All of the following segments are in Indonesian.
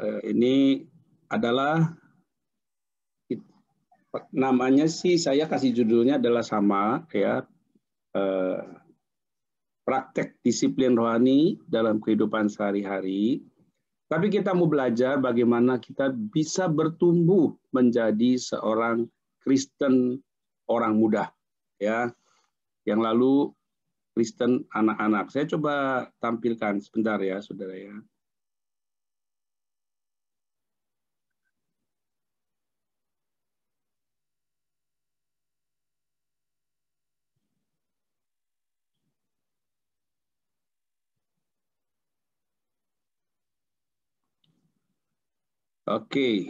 Ini adalah namanya sih, saya kasih judulnya adalah sama ya, praktek disiplin rohani dalam kehidupan sehari-hari. Tapi kita mau belajar bagaimana kita bisa bertumbuh menjadi seorang Kristen orang muda, ya. Yang lalu Kristen anak-anak. Saya coba tampilkan sebentar ya, saudara ya. Oke.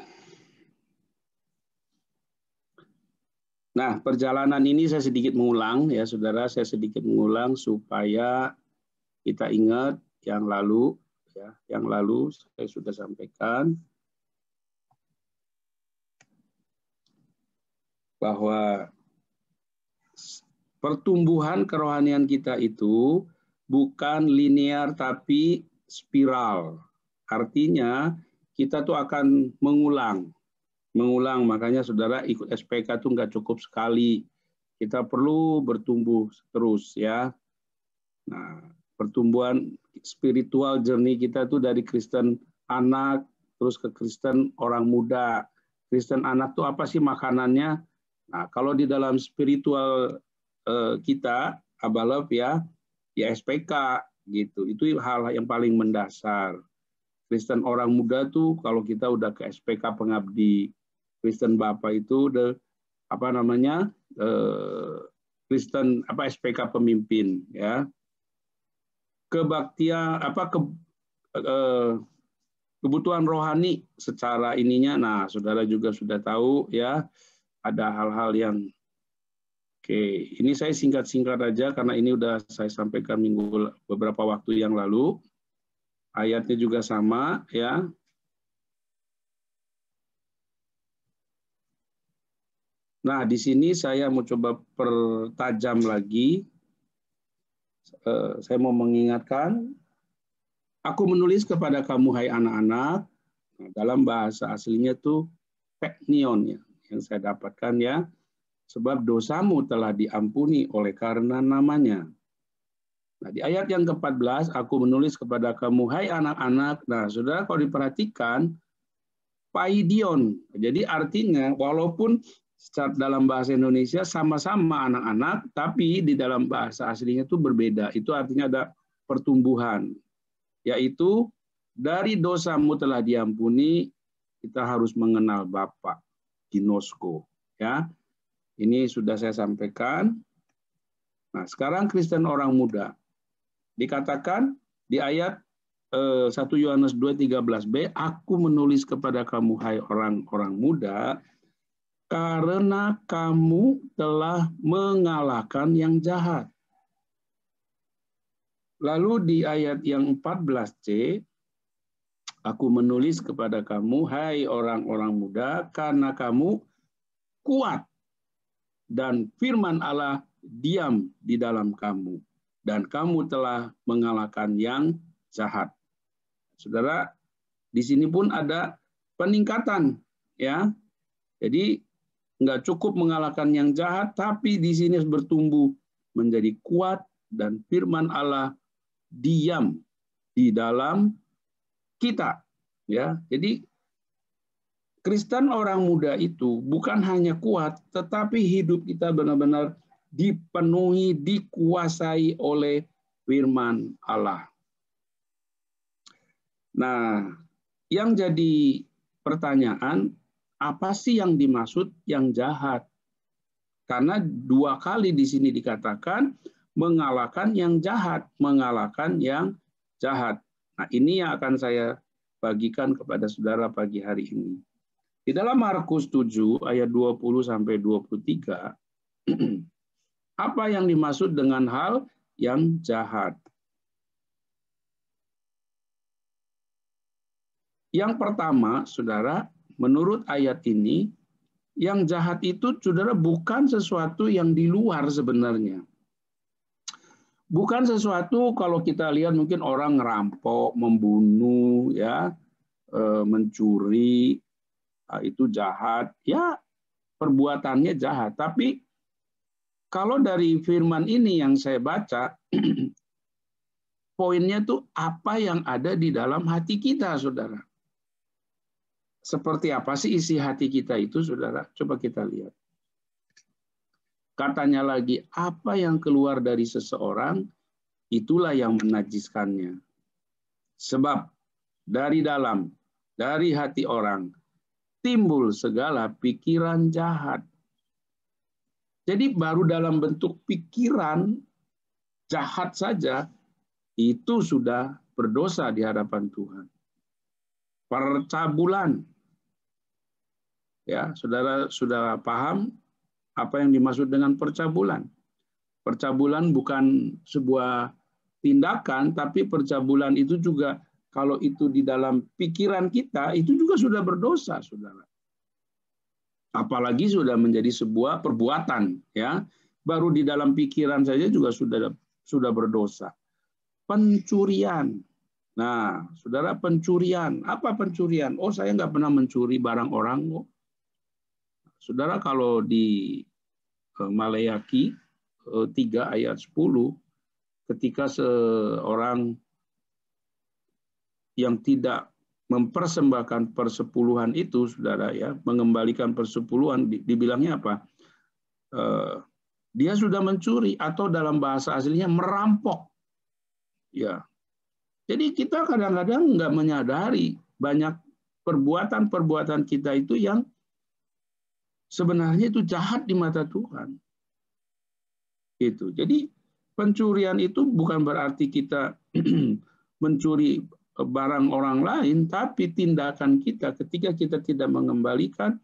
Nah, perjalanan ini saya sedikit mengulang ya, saudara. Saya sedikit mengulang supaya kita ingat yang lalu, ya. Yang lalu saya sudah sampaikan bahwa pertumbuhan kerohanian kita itu bukan linear tapi spiral. Artinya kita tuh akan mengulang. Makanya saudara ikut SPK tuh nggak cukup sekali. Kita perlu bertumbuh terus ya. Nah, pertumbuhan spiritual journey kita tuh dari Kristen anak terus ke Kristen orang muda. Kristen anak tuh apa sih makanannya? Nah, kalau di dalam spiritual kita Abalov ya SPK gitu. Itu hal yang paling mendasar. Kristen orang muda tuh kalau kita udah ke SPK pengabdi, Kristen Bapak itu udah apa namanya? Kristen SPK pemimpin ya. Kebaktian kebutuhan rohani secara ininya. Nah, saudara juga sudah tahu ya, ada hal-hal yang ini saya singkat-singkat aja karena ini udah saya sampaikan beberapa waktu yang lalu. Ayatnya juga sama ya. Nah, di sini saya mau coba pertajam lagi. Saya mau mengingatkan, aku menulis kepada kamu hai anak-anak. Nah, dalam bahasa aslinya tuh teknion ya, yang saya dapatkan ya. Sebab dosamu telah diampuni oleh karena namanya. Nah, di ayat yang ke-14, aku menulis kepada kamu hai anak-anak. Nah, saudara kalau diperhatikan, paidion. Jadi artinya walaupun dalam bahasa Indonesia sama-sama anak-anak, tapi di dalam bahasa aslinya itu berbeda. Itu artinya ada pertumbuhan, yaitu dari dosamu telah diampuni, kita harus mengenal Bapa, ginosko. Ya, ini sudah saya sampaikan. Nah, sekarang Kristen orang muda dikatakan di ayat 1 Yohanes 2:13b, aku menulis kepada kamu hai orang-orang muda karena kamu telah mengalahkan yang jahat. Lalu di ayat yang 14c, aku menulis kepada kamu hai orang-orang muda karena kamu kuat dan firman Allah diam di dalam kamu dan kamu telah mengalahkan yang jahat. Saudara, di sini pun ada peningkatan ya. Jadi nggak cukup mengalahkan yang jahat, tapi di sini bertumbuh menjadi kuat dan firman Allah diam di dalam kita. Ya, jadi Kristen orang muda itu bukan hanya kuat, tetapi hidup kita benar-benar dipenuhi, dikuasai oleh firman Allah. Nah, yang jadi pertanyaan, apa sih yang dimaksud yang jahat? Karena 2 kali di sini dikatakan mengalahkan yang jahat, mengalahkan yang jahat. Nah, ini yang akan saya bagikan kepada saudara pagi hari ini. Di dalam Markus 7 ayat 20 sampai 23, apa yang dimaksud dengan hal yang jahat? Yang pertama, saudara, menurut ayat ini, yang jahat itu, saudara, bukan sesuatu yang di luar sebenarnya. Bukan sesuatu kalau kita lihat mungkin orang ngerampok, membunuh, ya, mencuri, itu jahat. Ya, perbuatannya jahat. Tapi kalau dari firman ini yang saya baca, poinnya tuh apa yang ada di dalam hati kita, saudara. Seperti apa sih isi hati kita itu, saudara? Coba kita lihat. Katanya lagi, apa yang keluar dari seseorang, itulah yang menajiskannya. Sebab dari dalam, dari hati orang, timbul segala pikiran jahat. Jadi baru dalam bentuk pikiran jahat saja, itu sudah berdosa di hadapan Tuhan. Percabulan. Ya, saudara sudah paham apa yang dimaksud dengan percabulan? Percabulan bukan sebuah tindakan, tapi percabulan itu juga kalau itu di dalam pikiran kita, itu juga sudah berdosa, saudara. Apalagi sudah menjadi sebuah perbuatan, ya. Baru di dalam pikiran saja juga sudah berdosa. Pencurian. Nah, saudara, pencurian. Apa pencurian? Oh, saya nggak pernah mencuri barang orang. Oh. Saudara, kalau di Maleakhi 3 ayat 10, ketika seorang yang tidak mempersembahkan persepuluhan itu, saudara, ya, mengembalikan persepuluhan, dibilangnya apa? Dia sudah mencuri, atau dalam bahasa aslinya merampok. Ya, jadi kita kadang-kadang nggak menyadari banyak perbuatan-perbuatan kita itu yang sebenarnya itu jahat di mata Tuhan. Itu. Jadi pencurian itu bukan berarti kita mencuri barang orang lain, tapi tindakan kita ketika kita tidak mengembalikan.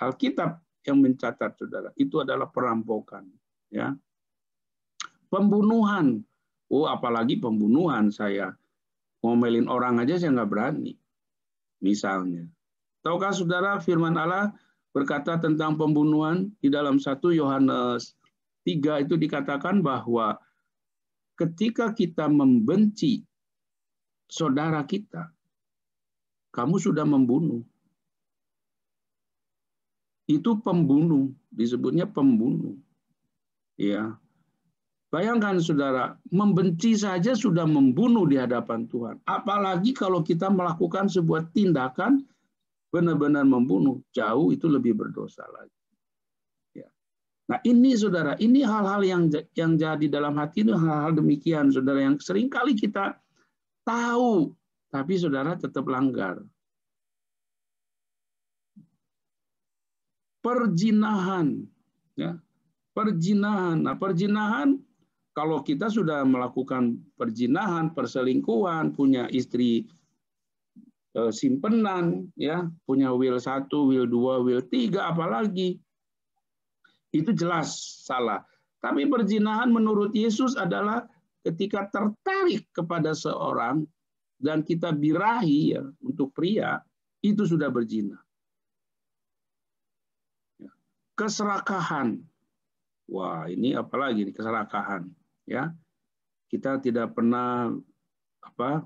Alkitab yang mencatat, saudara, itu adalah perampokan. Ya, pembunuhan. Oh, apalagi pembunuhan, saya ngomelin orang aja saya nggak berani. Misalnya, tahukah saudara firman Allah berkata tentang pembunuhan di dalam 1 Yohanes 3 itu dikatakan bahwa ketika kita membenci saudara kita, kamu sudah membunuh. Itu pembunuh, disebutnya pembunuh. Ya. Bayangkan saudara, membenci saja sudah membunuh di hadapan Tuhan. Apalagi kalau kita melakukan sebuah tindakan benar-benar membunuh, jauh itu lebih berdosa lagi. Ya. Nah ini saudara, ini hal-hal yang jadi dalam hati itu hal-hal demikian, saudara, yang seringkali kita tahu, tapi saudara tetap langgar. Perzinahan, ya, perzinahan. Nah, perzinahan kalau kita sudah melakukan perzinahan, perselingkuhan, punya istri simpenan, ya, punya will 1, will 2, will 3, apalagi itu jelas salah. Tapi perzinahan menurut Yesus adalah ketika tertarik kepada seorang dan kita birahi, ya, untuk pria, itu sudah berzina. Keserakahan. Wah, ini apalagi nih keserakahan, ya. Kita tidak pernah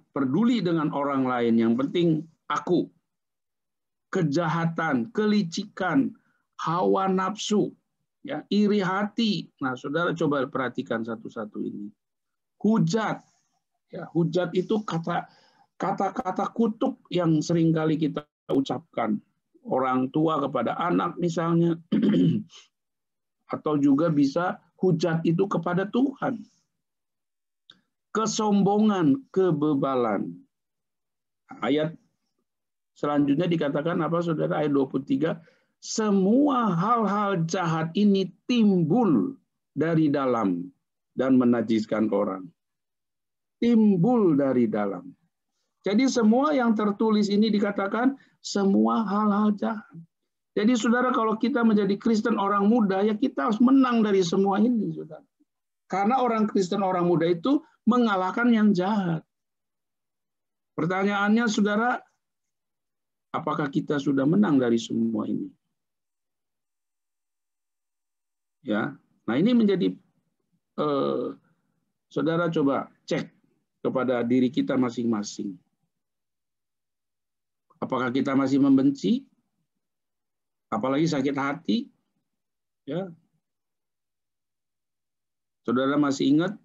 peduli dengan orang lain, yang penting aku. Kejahatan, kelicikan, hawa nafsu, ya, iri hati. Nah, saudara coba perhatikan satu-satu ini. Hujat, ya, hujat itu kata-kata kutuk yang seringkali kita ucapkan. Orang tua kepada anak misalnya, atau juga bisa hujat itu kepada Tuhan. Kesombongan, kebebalan. Ayat selanjutnya dikatakan apa, saudara? Ayat 23, semua hal-hal jahat ini timbul dari dalam dan menajiskan orang. Timbul dari dalam. Jadi semua yang tertulis ini dikatakan semua hal-hal jahat. Jadi saudara, kalau kita menjadi Kristen orang muda, ya kita harus menang dari semua ini, saudara. Karena orang Kristen orang muda itu mengalahkan yang jahat. Pertanyaannya, saudara, apakah kita sudah menang dari semua ini? Ya, nah ini menjadi saudara coba cek kepada diri kita masing-masing. Apakah kita masih membenci? Apalagi sakit hati? Ya. Saudara masih ingat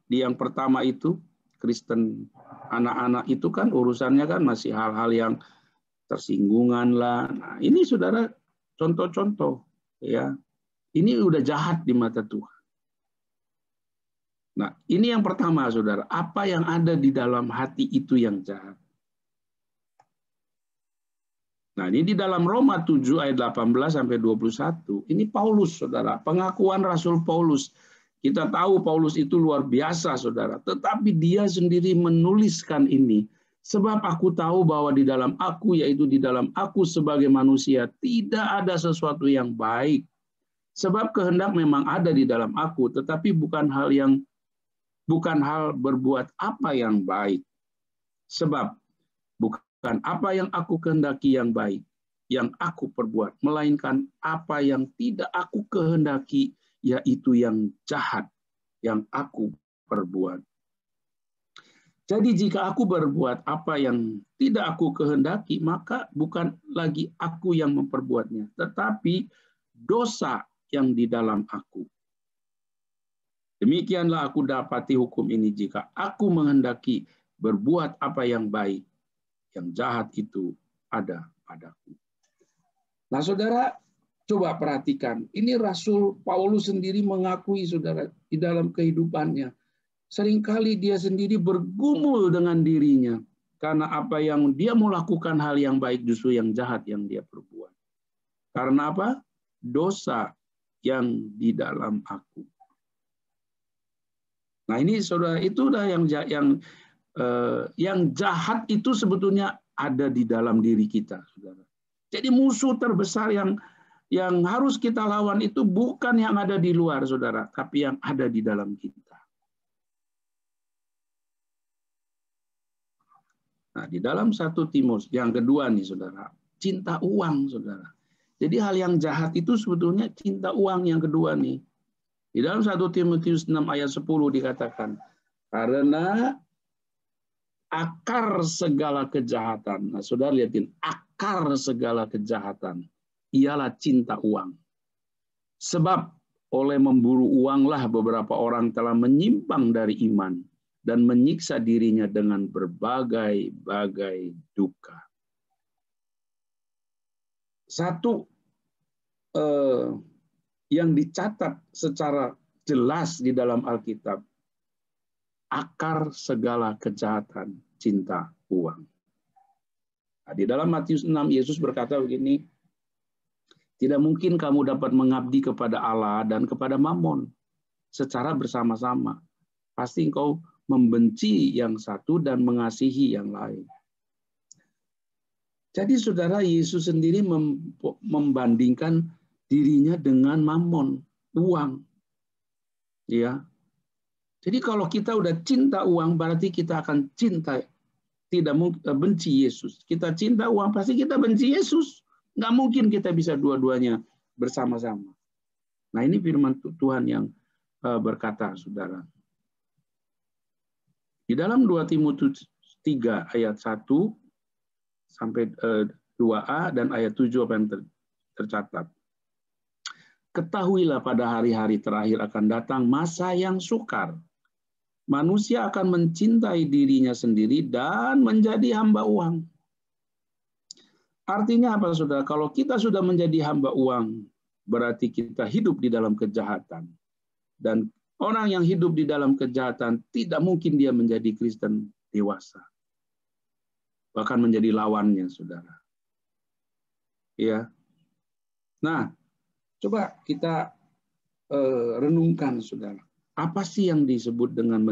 di yang pertama itu, Kristen anak-anak itu kan urusannya kan masih hal-hal yang tersinggungan lah. Nah, ini saudara contoh-contoh ya. Ini udah jahat di mata Tuhan. Nah, ini yang pertama saudara, apa yang ada di dalam hati itu yang jahat. Nah, ini di dalam Roma 7 ayat 18 sampai 21. Ini Paulus, saudara, pengakuan Rasul Paulus. Kita tahu Paulus itu luar biasa, saudara. Tetapi dia sendiri menuliskan ini. Sebab aku tahu bahwa di dalam aku, yaitu di dalam aku sebagai manusia, tidak ada sesuatu yang baik. Sebab kehendak memang ada di dalam aku, tetapi bukan hal berbuat apa yang baik. Sebab bukan apa yang aku kehendaki yang baik, yang aku perbuat, melainkan apa yang tidak aku kehendaki, yaitu yang jahat, yang aku perbuat. Jadi jika aku berbuat apa yang tidak aku kehendaki, maka bukan lagi aku yang memperbuatnya, tetapi dosa yang di dalam aku. Demikianlah aku dapati hukum ini, jika aku menghendaki berbuat apa yang baik, yang jahat itu ada padaku. Nah, saudara, coba perhatikan. Ini Rasul Paulus sendiri mengakui, saudara, di dalam kehidupannya. Seringkali dia sendiri bergumul dengan dirinya. Karena apa yang dia mau lakukan hal yang baik, justru yang jahat yang dia perbuat. Karena apa? Dosa yang di dalam aku. Nah, ini saudara, itu udah yang jahat itu sebetulnya ada di dalam diri kita, saudara. Jadi musuh terbesar yang harus kita lawan itu bukan yang ada di luar, saudara, tapi yang ada di dalam kita. Nah, di dalam 1 Timotius yang kedua nih, saudara, cinta uang, saudara. Jadi hal yang jahat itu sebetulnya cinta uang yang kedua nih. Di dalam 1 Timotius 6 ayat 10 dikatakan, karena akar segala kejahatan. Nah, saudara lihatin, akar segala kejahatan ialah cinta uang. Sebab oleh memburu uanglah beberapa orang telah menyimpang dari iman dan menyiksa dirinya dengan berbagai-bagai duka. Satu yang dicatat secara jelas di dalam Alkitab, akar segala kejahatan cinta uang. Nah, di dalam Matius 6, Yesus berkata begini, tidak mungkin kamu dapat mengabdi kepada Allah dan kepada Mammon secara bersama-sama. Pasti engkau membenci yang satu dan mengasihi yang lain. Jadi saudara, Yesus sendiri membandingkan dirinya dengan Mammon, uang. Ya. Jadi kalau kita udah cinta uang, berarti kita akan tidak benci Yesus. Kita cinta uang, pasti kita benci Yesus. Nggak mungkin kita bisa dua-duanya bersama-sama. Nah, ini firman Tuhan yang berkata, saudara. Di dalam 2 Timotius 3 ayat 1 sampai 2a dan ayat 7 apa yang tercatat. Ketahuilah pada hari-hari terakhir akan datang masa yang sukar. Manusia akan mencintai dirinya sendiri dan menjadi hamba uang. Artinya apa, saudara? Kalau kita sudah menjadi hamba uang, berarti kita hidup di dalam kejahatan. Dan orang yang hidup di dalam kejahatan tidak mungkin dia menjadi Kristen dewasa. Bahkan menjadi lawannya, saudara. Ya. Nah, coba kita renungkan, saudara. Apa sih yang disebut dengan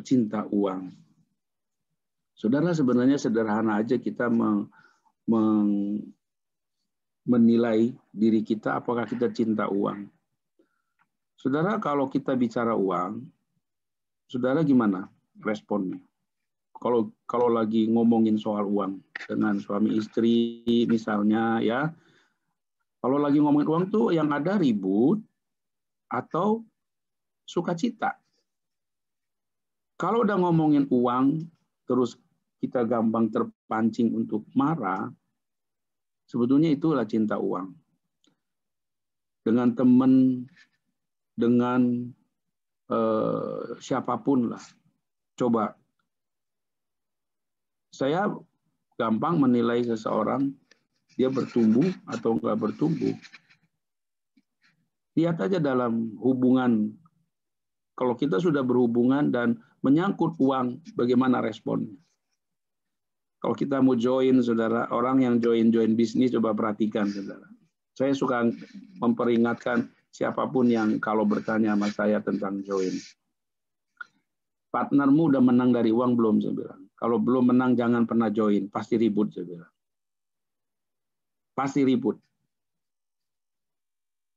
cinta uang? Saudara, sebenarnya sederhana aja kita menilai diri kita apakah kita cinta uang. Saudara, kalau kita bicara uang, saudara gimana responnya? Kalau lagi ngomongin soal uang dengan suami istri misalnya, ya. Kalau lagi ngomongin uang tuh yang ada ribut atau sukacita. Kalau udah ngomongin uang, terus kita gampang terpancing untuk marah, sebetulnya itulah cinta uang. Dengan teman, dengan siapapun lah. Coba, saya gampang menilai seseorang, dia bertumbuh atau enggak bertumbuh. Lihat aja dalam hubungan, kalau kita sudah berhubungan dan menyangkut uang, bagaimana responnya. Kalau kita mau join, saudara, orang yang join bisnis, coba perhatikan, saudara. Saya suka memperingatkan siapapun yang kalau bertanya sama saya tentang join. Partnermu udah menang dari uang belum, saya bilang. Kalau belum menang, jangan pernah join. Pasti ribut, saya bilang. Pasti ribut.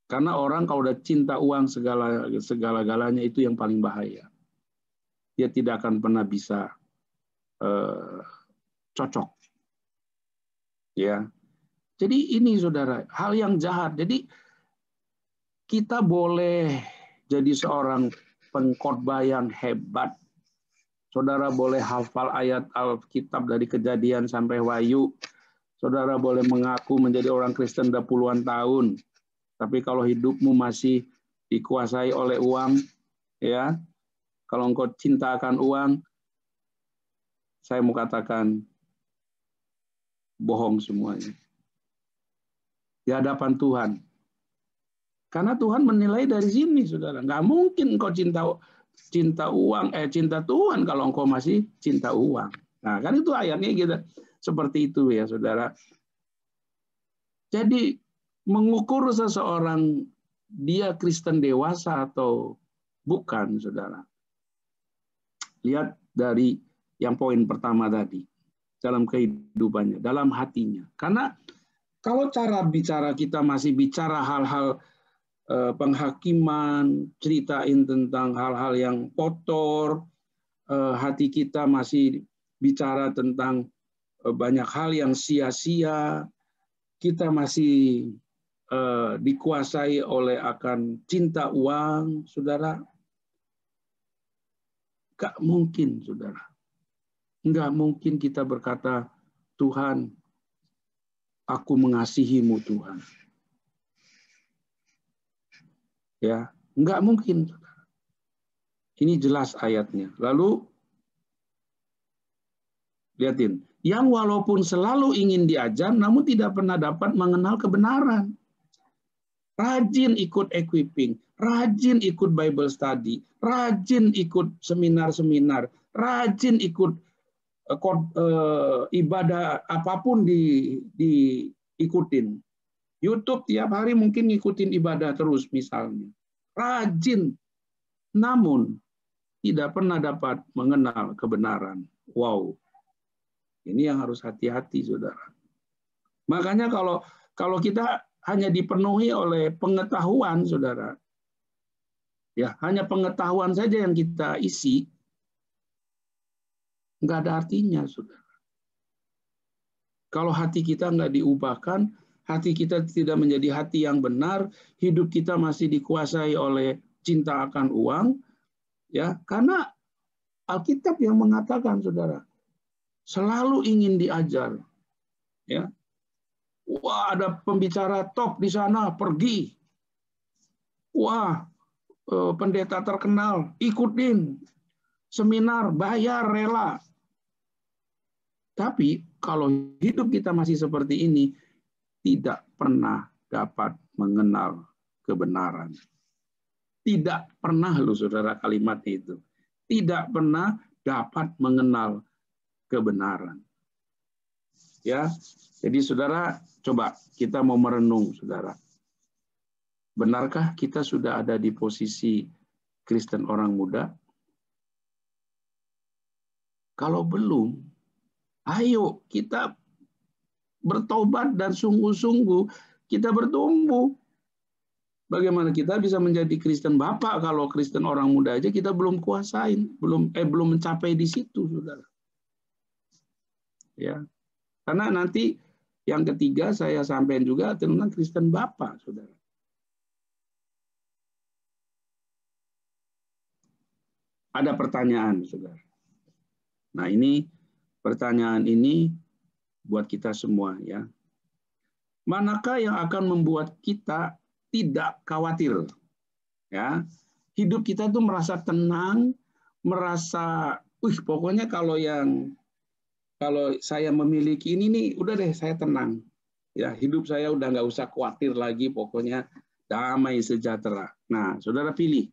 Karena orang kalau udah cinta uang segala-galanya, itu yang paling bahaya. Dia tidak akan pernah bisa cocok. Ya. Jadi ini, saudara, hal yang jahat. Jadi kita boleh jadi seorang pengkhotbah yang hebat. Saudara boleh hafal ayat Alkitab dari Kejadian sampai Wahyu. Saudara boleh mengaku menjadi orang Kristen udah puluhan tahun. Tapi kalau hidupmu masih dikuasai oleh uang, ya, kalau engkau cinta akan uang, saya mau katakan bohong semuanya. Di hadapan Tuhan. Karena Tuhan menilai dari sini, saudara. Nggak mungkin engkau cinta uang, cinta Tuhan kalau engkau masih cinta uang. Nah, kan itu ayatnya gitu. Seperti itu ya, saudara. Jadi mengukur seseorang dia Kristen dewasa atau bukan, saudara. Lihat dari yang poin pertama tadi. Dalam kehidupannya, dalam hatinya. Karena kalau cara bicara kita masih bicara hal-hal penghakiman, ceritain tentang hal-hal yang kotor, hati kita masih bicara tentang banyak hal yang sia-sia, kita masih dikuasai oleh akan cinta uang, saudara. Gak mungkin, saudara. Nggak mungkin kita berkata, Tuhan, aku mengasihimu, Tuhan. Ya, nggak mungkin. Ini jelas ayatnya. Lalu, lihatin. Yang walaupun selalu ingin diajar, namun tidak pernah dapat mengenal kebenaran. Rajin ikut equipping, rajin ikut Bible study, rajin ikut seminar-seminar, rajin ikut ibadah apapun diikutin. YouTube tiap hari mungkin ngikutin ibadah terus misalnya. Rajin, namun tidak pernah dapat mengenal kebenaran. Wow, ini yang harus hati-hati, saudara. Makanya kalau kita hanya dipenuhi oleh pengetahuan, saudara, ya hanya pengetahuan saja yang kita isi, nggak ada artinya, saudara. Kalau hati kita nggak diubahkan, hati kita tidak menjadi hati yang benar, hidup kita masih dikuasai oleh cinta akan uang, ya, karena Alkitab yang mengatakan, saudara, selalu ingin diajar, ya. Wah, ada pembicara top di sana, pergi. Wah, pendeta terkenal, ikutin seminar, bayar, rela. Tapi kalau hidup kita masih seperti ini, tidak pernah dapat mengenal kebenaran. Tidak pernah, loh, saudara, kalimat itu. Tidak pernah dapat mengenal kebenaran. Ya, jadi saudara, coba kita mau merenung, saudara. Benarkah kita sudah ada di posisi Kristen orang muda? Kalau belum, ayo kita bertobat dan sungguh-sungguh kita bertumbuh. Bagaimana kita bisa menjadi Kristen Bapak kalau Kristen orang muda aja kita belum kuasain, belum mencapai di situ, saudara. Ya, karena nanti yang ketiga saya sampaikan juga tentang Kristen Bapak, saudara. Ada pertanyaan, saudara. Nah, ini Pertanyaan ini buat kita semua ya. Manakah yang akan membuat kita tidak khawatir? Ya, hidup kita tuh merasa tenang, merasa, pokoknya kalau saya memiliki ini nih, udah deh saya tenang. Ya, hidup saya udah nggak usah khawatir lagi, pokoknya damai sejahtera. Nah, saudara pilih,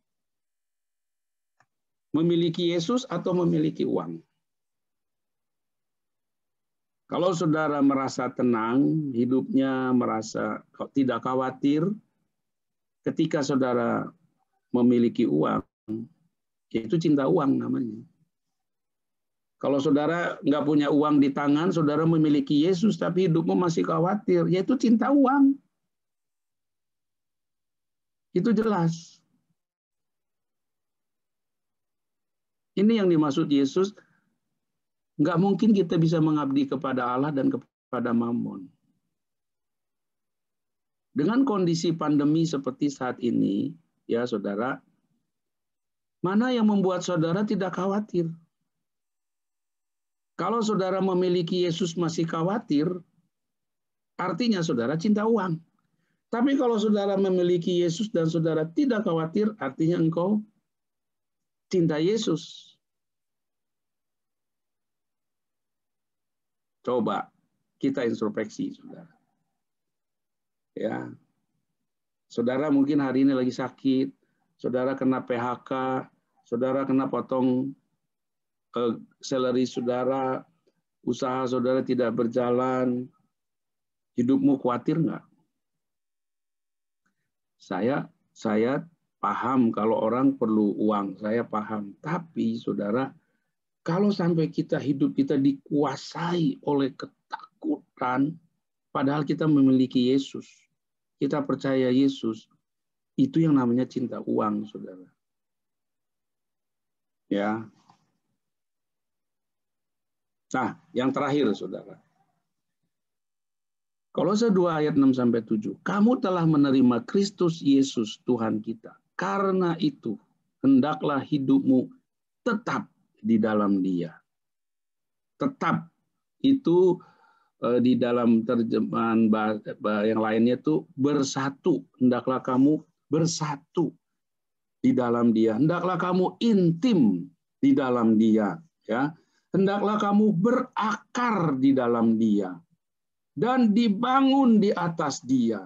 memiliki Yesus atau memiliki uang? Kalau saudara merasa tenang, hidupnya merasa tidak khawatir, ketika saudara memiliki uang, itu cinta uang namanya. Kalau saudara nggak punya uang di tangan, saudara memiliki Yesus, tapi hidupmu masih khawatir, yaitu cinta uang. Itu jelas. Ini yang dimaksud Yesus, nggak mungkin kita bisa mengabdi kepada Allah dan kepada Mammon. Dengan kondisi pandemi seperti saat ini, ya saudara, mana yang membuat saudara tidak khawatir? Kalau saudara memiliki Yesus masih khawatir, artinya saudara cinta uang. Tapi kalau saudara memiliki Yesus dan saudara tidak khawatir, artinya engkau cinta Yesus. Coba kita introspeksi, saudara. Ya, saudara mungkin hari ini lagi sakit, saudara kena PHK, saudara kena potong salary saudara, usaha saudara tidak berjalan, hidupmu khawatir nggak? Saya paham kalau orang perlu uang, saya paham. Tapi saudara, kalau sampai hidup kita dikuasai oleh ketakutan, padahal kita memiliki Yesus, kita percaya Yesus, itu yang namanya cinta uang, saudara. Ya. Nah, yang terakhir, saudara. Kolose 2 ayat 6-7. Kamu telah menerima Kristus Yesus Tuhan kita. Karena itu, hendaklah hidupmu tetap di dalam Dia. Tetap itu di dalam terjemahan yang lainnya itu bersatu. Hendaklah kamu bersatu di dalam Dia. Hendaklah kamu intim di dalam Dia. Ya. Hendaklah kamu berakar di dalam Dia. Dan dibangun di atas Dia.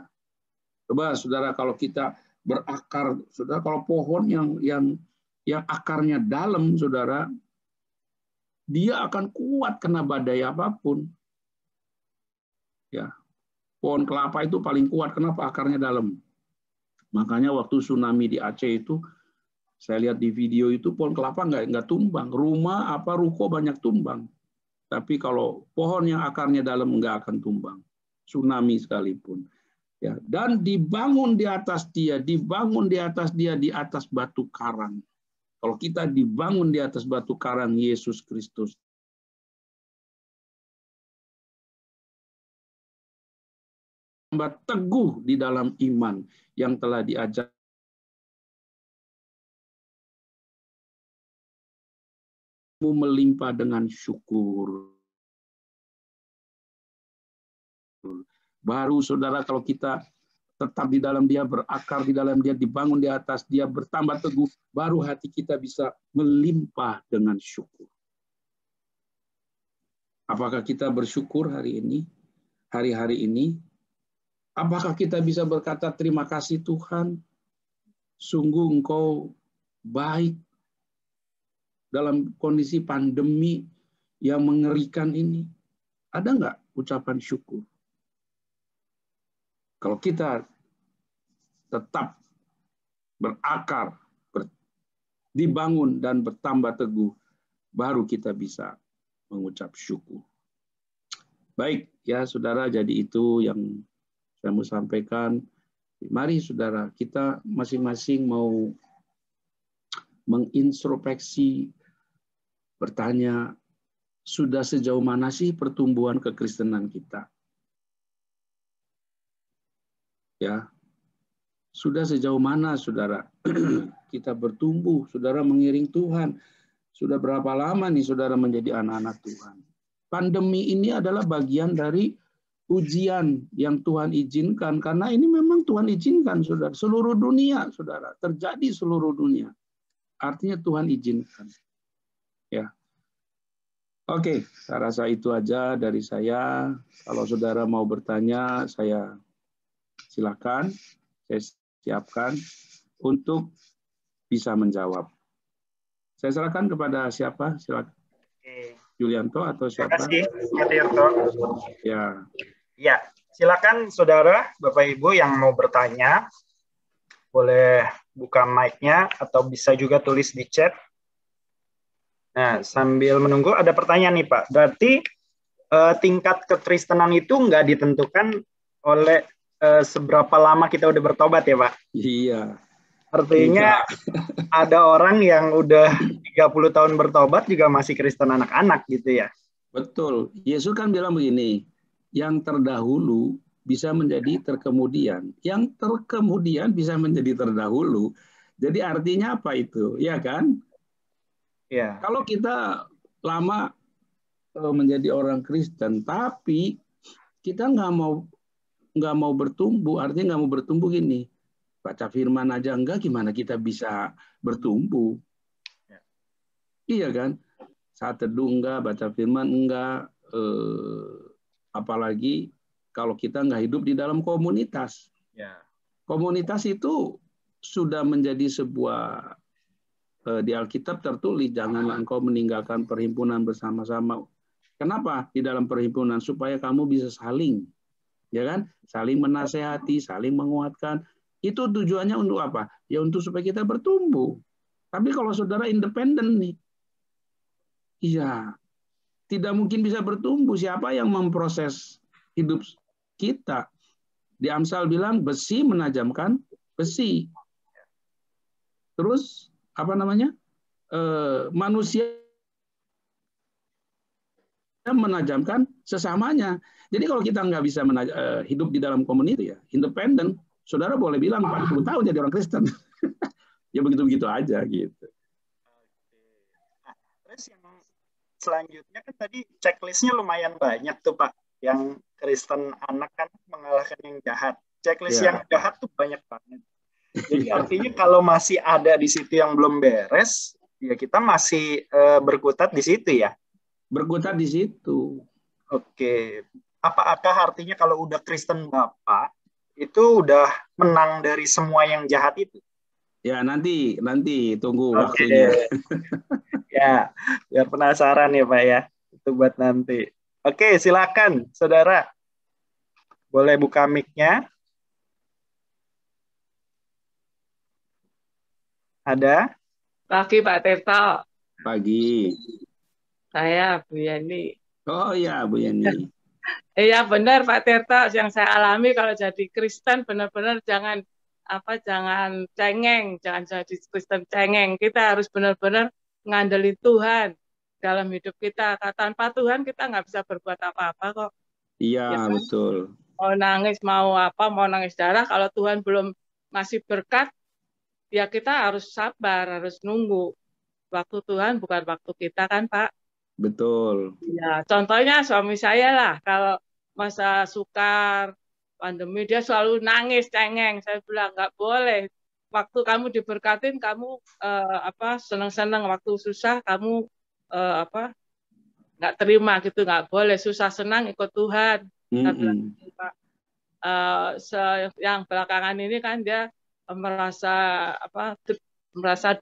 Coba saudara, kalau kita berakar, saudara, kalau pohon yang akarnya dalam, saudara, dia akan kuat kena badai apapun. Ya, pohon kelapa itu paling kuat, kenapa? Akarnya dalam. Makanya waktu tsunami di Aceh itu, saya lihat di video itu pohon kelapa nggak tumbang, rumah apa ruko banyak tumbang. Tapi kalau pohon yang akarnya dalam nggak akan tumbang, tsunami sekalipun. Ya, dan dibangun di atas Dia, dibangun di atas Dia di atas batu karang. Kalau kita dibangun di atas batu karang Yesus Kristus, tambah teguh di dalam iman yang telah diajar melimpah dengan syukur. Baru saudara, kalau kita tetap di dalam Dia, berakar di dalam Dia, dibangun di atas Dia, bertambah teguh, baru hati kita bisa melimpah dengan syukur. Apakah kita bersyukur hari ini, hari-hari ini? Apakah kita bisa berkata terima kasih Tuhan, sungguh Engkau baik dalam kondisi pandemi yang mengerikan ini? Ada nggak ucapan syukur? Kalau kita tetap berakar, dibangun dan bertambah teguh, baru kita bisa mengucap syukur. Baik, ya saudara, jadi itu yang saya mau sampaikan. Mari saudara, kita masing-masing mau mengintrospeksi, bertanya, sudah sejauh mana sih pertumbuhan kekristenan kita? Ya, sudah sejauh mana saudara kita bertumbuh, saudara mengiring Tuhan? Sudah berapa lama nih saudara menjadi anak-anak Tuhan? pandemi ini adalah bagian dari ujian yang Tuhan izinkan, karena ini memang Tuhan izinkan, saudara. Seluruh dunia, saudara, terjadi seluruh dunia. Artinya Tuhan izinkan. Ya. Oke, saya rasa itu aja dari saya. Kalau saudara mau bertanya, saya silakan. Saya siapkan untuk bisa menjawab. Saya serahkan kepada siapa? Silakan. Oke. Yulianto atau siapa? Terima kasih, Pak Tirto. Ya. Ya, silakan saudara, Bapak Ibu yang mau bertanya, boleh buka mic-nya atau bisa juga tulis di chat. Nah, sambil menunggu ada pertanyaan nih Pak. Berarti tingkat kekristenan itu nggak ditentukan oleh seberapa lama kita udah bertobat ya Pak? Iya. Artinya ada orang yang udah 30 tahun bertobat juga masih Kristen anak-anak gitu ya? Betul. Yesus kan bilang begini, yang terdahulu bisa menjadi terkemudian. Yang terkemudian bisa menjadi terdahulu. Jadi artinya apa itu? Ya kan? Ya. Kalau kita lama menjadi orang Kristen, tapi kita nggak mau bertumbuh, artinya nggak mau bertumbuh gini. Baca firman aja enggak, gimana kita bisa bertumbuh? Ya. Iya kan? Saat teduh enggak, baca firman enggak, apalagi kalau kita nggak hidup di dalam komunitas. Ya. Komunitas itu sudah menjadi sebuah, di Alkitab tertulis, janganlah engkau meninggalkan perhimpunan bersama-sama. Kenapa? Di dalam perhimpunan supaya kamu bisa saling, ya kan? Saling menasehati, saling menguatkan. Itu tujuannya untuk apa? Ya untuk supaya kita bertumbuh. Tapi kalau saudara independen nih, iya, tidak mungkin bisa bertumbuh. Siapa yang memproses hidup kita? Di Amsal bilang besi menajamkan besi. Terus apa namanya? Manusia menajamkan sesamanya. Jadi kalau kita nggak bisa hidup di dalam komunitas ya, independen, saudara boleh bilang 40 tahun jadi orang Kristen. Ya begitu-begitu aja gitu. Nah, terus yang selanjutnya kan tadi checklistnya lumayan banyak tuh Pak. Yang Kristen anak kan mengalahkan yang jahat. Checklist yang jahat tuh banyak banget. Jadi artinya kalau masih ada di situ yang belum beres, ya kita masih berkutat di situ ya. Berkutat di situ. Oke. Apakah artinya kalau udah Kristen Bapak itu udah menang dari semua yang jahat itu? Ya nanti tunggu waktunya. Ya, biar penasaran ya Pak ya. Itu buat nanti. Oke, silakan saudara. Boleh buka mic-nya. Ada? Pagi Pak Tirto. Pagi. Saya Bu Yani. Oh iya Bu Yani. Iya benar Pak Tirto, yang saya alami kalau jadi Kristen benar-benar jangan cengeng, jangan jadi Kristen cengeng. Kita harus benar-benar ngandelin Tuhan dalam hidup kita. Tanpa Tuhan kita nggak bisa berbuat apa-apa kok. Iya ya, betul. Mau nangis mau nangis darah, kalau Tuhan belum ngasih berkat, ya kita harus sabar, harus nunggu. Waktu Tuhan bukan waktu kita kan Pak. Betul. Ya, contohnya suami saya lah, kalau masa sukar, pandemi, dia selalu nangis, cengeng. Saya bilang, nggak boleh. Waktu kamu diberkatin, kamu senang-senang. Waktu susah, kamu nggak terima gitu, nggak boleh. Susah senang ikut Tuhan. Saya bilang, Pak. Yang belakangan ini kan dia merasa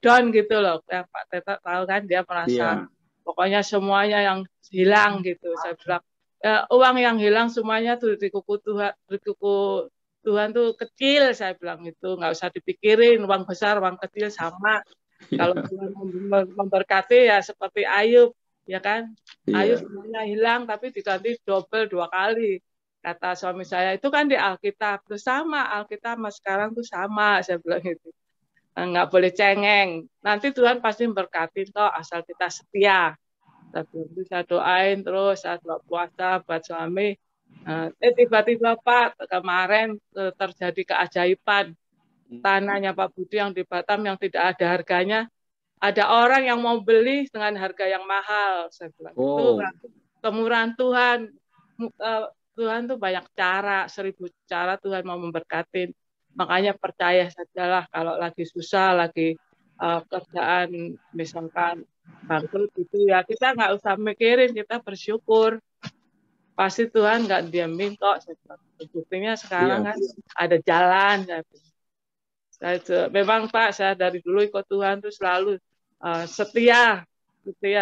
down gitu loh. Yang Pak Teta tahu kan, dia merasa pokoknya semuanya yang hilang gitu. Saya bilang, uang yang hilang semuanya tuh di kuku Tuhan tuh kecil, saya bilang itu, nggak usah dipikirin, uang besar, uang kecil sama. Kalau Tuhan memberkati ya seperti Ayub, ya kan? Ayub semuanya hilang tapi diganti double 2 kali. Kata suami saya, itu kan di Alkitab, itu sama, Alkitab mas sekarang tuh sama, saya bilang gitu. Nggak boleh cengeng. Nanti Tuhan pasti memberkati toh, asal kita setia. Saya doain terus, saya puasa buat suami. Tiba-tiba Pak, kemarin terjadi keajaiban. Tanahnya Pak Budi yang di Batam yang tidak ada harganya, ada orang yang mau beli dengan harga yang mahal. Saya bilang, itu kemurahan Tuhan. Tuhan tuh banyak cara, 1000 cara Tuhan mau memberkati. Makanya percaya sajalah kalau lagi susah, lagi kerjaan misalkan bangkrut gitu ya, kita nggak usah mikirin, kita bersyukur. Pasti Tuhan nggak diamin kok. Buktinya sekarang kan ada jalan. Memang Pak, saya dari dulu ikut Tuhan tuh selalu setia.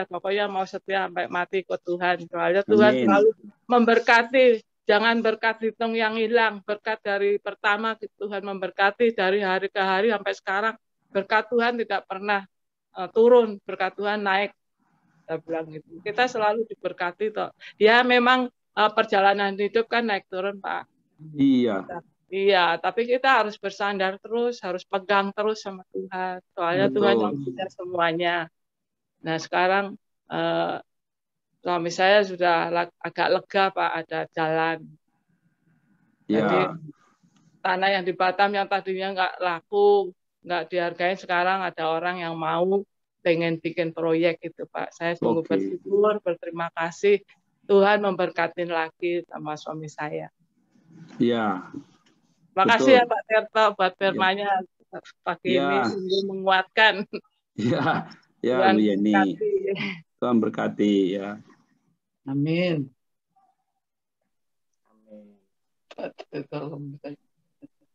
Pokoknya mau setia sampai mati ikut Tuhan. Soalnya Tuhan selalu memberkati. Jangan berkat hitung yang hilang. Berkat dari pertama Tuhan memberkati dari hari ke hari sampai sekarang. Berkat Tuhan tidak pernah turun. Berkat Tuhan naik. Saya bilang gitu. Kita selalu diberkati toh. Ya memang perjalanan hidup kan naik turun Pak. Iya. Iya, tapi kita harus bersandar terus, harus pegang terus sama Tuhan. Soalnya Tuhan yang punya semuanya. Nah sekarang suami saya sudah agak lega Pak, ada jalan. Jadi tanah yang di Batam yang tadinya nggak laku, nggak dihargai, sekarang ada orang yang mau pengen bikin proyek itu Pak. Saya sungguh bersyukur, berterima kasih. Tuhan memberkatin lagi sama suami saya. Iya. Makasih ya Pak Tirto buat firman-Nya pagi ini sungguh menguatkan. Iya, ya Bu Yeni. Tuhan berkati ya. Amin.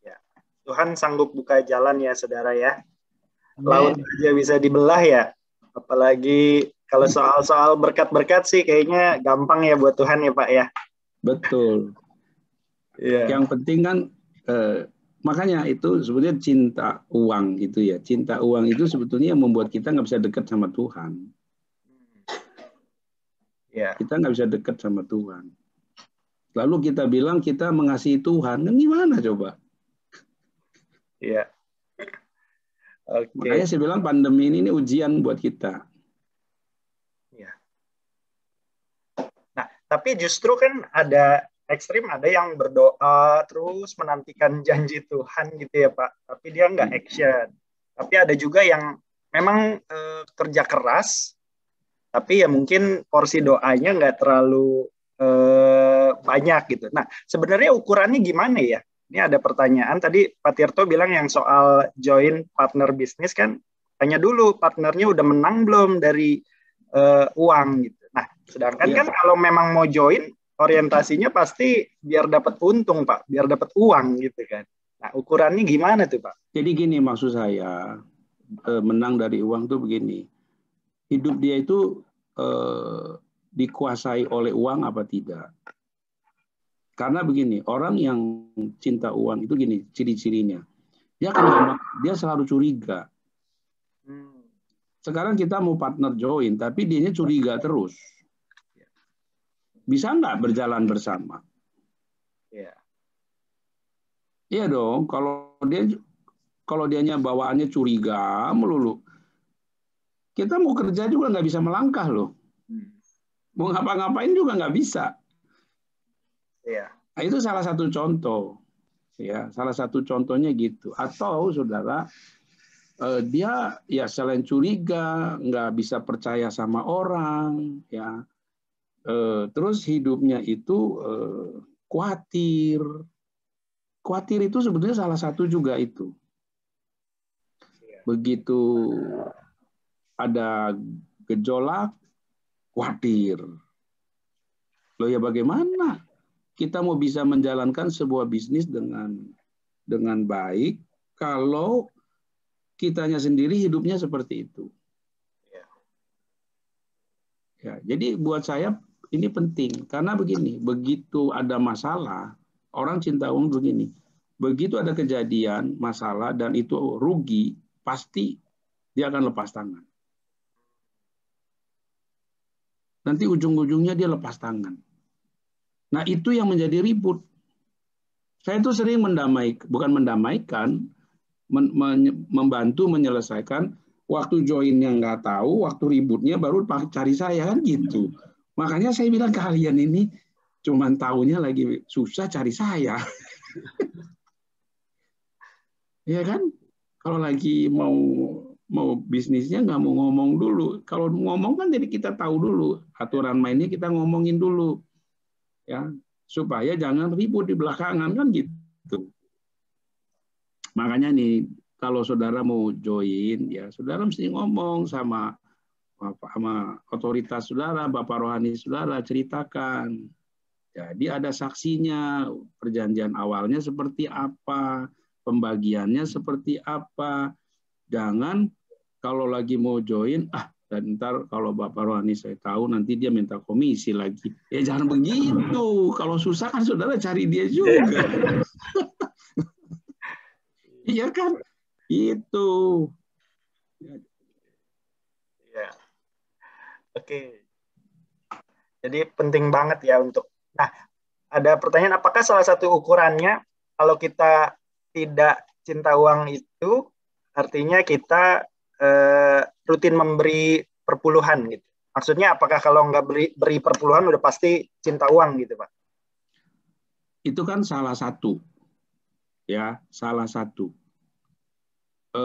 Ya. Tuhan sanggup buka jalan ya saudara ya. Laut aja bisa dibelah ya. Apalagi kalau soal berkat-berkat sih kayaknya gampang ya buat Tuhan ya Pak ya. Betul. Yang penting kan makanya itu sebetulnya cinta uang gitu ya. Cinta uang itu sebetulnya yang membuat kita nggak bisa dekat sama Tuhan. Kita nggak bisa dekat sama Tuhan. Lalu kita bilang kita mengasihi Tuhan, kan gimana coba? Iya. Makanya saya bilang pandemi ini ujian buat kita. Iya. Nah, tapi justru kan ada ekstrim, ada yang berdoa terus menantikan janji Tuhan gitu ya Pak. Tapi dia nggak action. Tapi ada juga yang memang kerja keras, tapi ya mungkin porsi doanya nggak terlalu banyak gitu. Nah, sebenarnya ukurannya gimana ya? Ini ada pertanyaan, tadi Pak Tirto bilang yang soal join partner bisnis kan, tanya dulu partnernya udah menang belum dari uang gitu. Nah, sedangkan kan kalau memang mau join, orientasinya pasti biar dapat untung Pak, biar dapat uang gitu kan. Nah, ukurannya gimana tuh Pak? Jadi gini maksud saya, menang dari uang tuh begini, hidup dia itu dikuasai oleh uang apa tidak? Karena begini, orang yang cinta uang itu gini ciri-cirinya, dia selalu curiga. Sekarang kita mau partner join, tapi dianya curiga terus. Bisa nggak berjalan bersama? Iya dong. Kalau dianya bawaannya curiga melulu, kita mau kerja juga nggak bisa melangkah loh. Mau ngapa-ngapain juga nggak bisa. Nah, itu salah satu contoh. Ya, salah satu contohnya gitu. Atau saudara, dia ya selain curiga, nggak bisa percaya sama orang, ya. Terus hidupnya itu khawatir. Khawatir itu sebetulnya salah satu juga itu. Begitu ada gejolak, khawatir. Loh ya bagaimana kita mau bisa menjalankan sebuah bisnis dengan baik kalau kitanya sendiri hidupnya seperti itu. Ya, jadi buat saya ini penting karena begini, begitu ada masalah, orang cinta uang begini, begitu ada kejadian masalah dan itu rugi, pasti dia akan lepas tangan. Nanti ujung-ujungnya dia lepas tangan. Nah itu yang menjadi ribut. Saya itu sering membantu menyelesaikan. Waktu joinnya nggak tahu, waktu ributnya baru cari saya kan gitu. Makanya saya bilang kalian ini cuman tahunya lagi susah cari saya. Ya kan? Kalau lagi mau bisnisnya nggak mau ngomong dulu. Kalau ngomong kan jadi kita tahu dulu aturan mainnya kita ngomongin dulu, ya, supaya jangan ribut di belakangan kan gitu. Makanya nih, kalau saudara mau join, ya saudara mesti ngomong sama otoritas saudara, bapak rohani saudara, ceritakan. Jadi ada saksinya, perjanjian awalnya seperti apa, pembagiannya seperti apa. Jangan kalau lagi mau join, dan ntar kalau bapak rohani saya tahu nanti dia minta komisi lagi. Ya jangan begitu. Kalau susah kan saudara cari dia juga. Iya kan? Itu. Ya. Oke. Jadi penting banget ya untuk. Nah, ada pertanyaan, apakah salah satu ukurannya kalau kita tidak cinta uang itu artinya kita rutin memberi perpuluhan gitu? Maksudnya apakah kalau nggak beri perpuluhan udah pasti cinta uang gitu, Pak? Itu kan salah satu, ya, salah satu.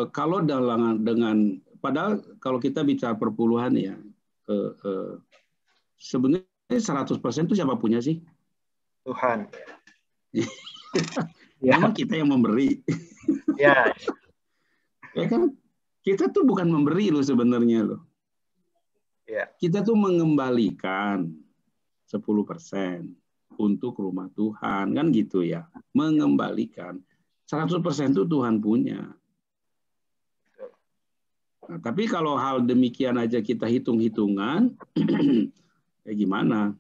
Kalau dengan padahal kalau kita bicara perpuluhan ya, sebenarnya 100% itu siapa punya sih? Tuhan. Memang kita yang memberi. Ya. Ya kan? Kita tuh bukan memberi loh sebenarnya loh. Ya. Kita tuh mengembalikan 10% untuk rumah Tuhan kan gitu ya. Mengembalikan 100% itu Tuhan punya. Nah, tapi kalau hal demikian aja kita hitung-hitungan, ya gimana?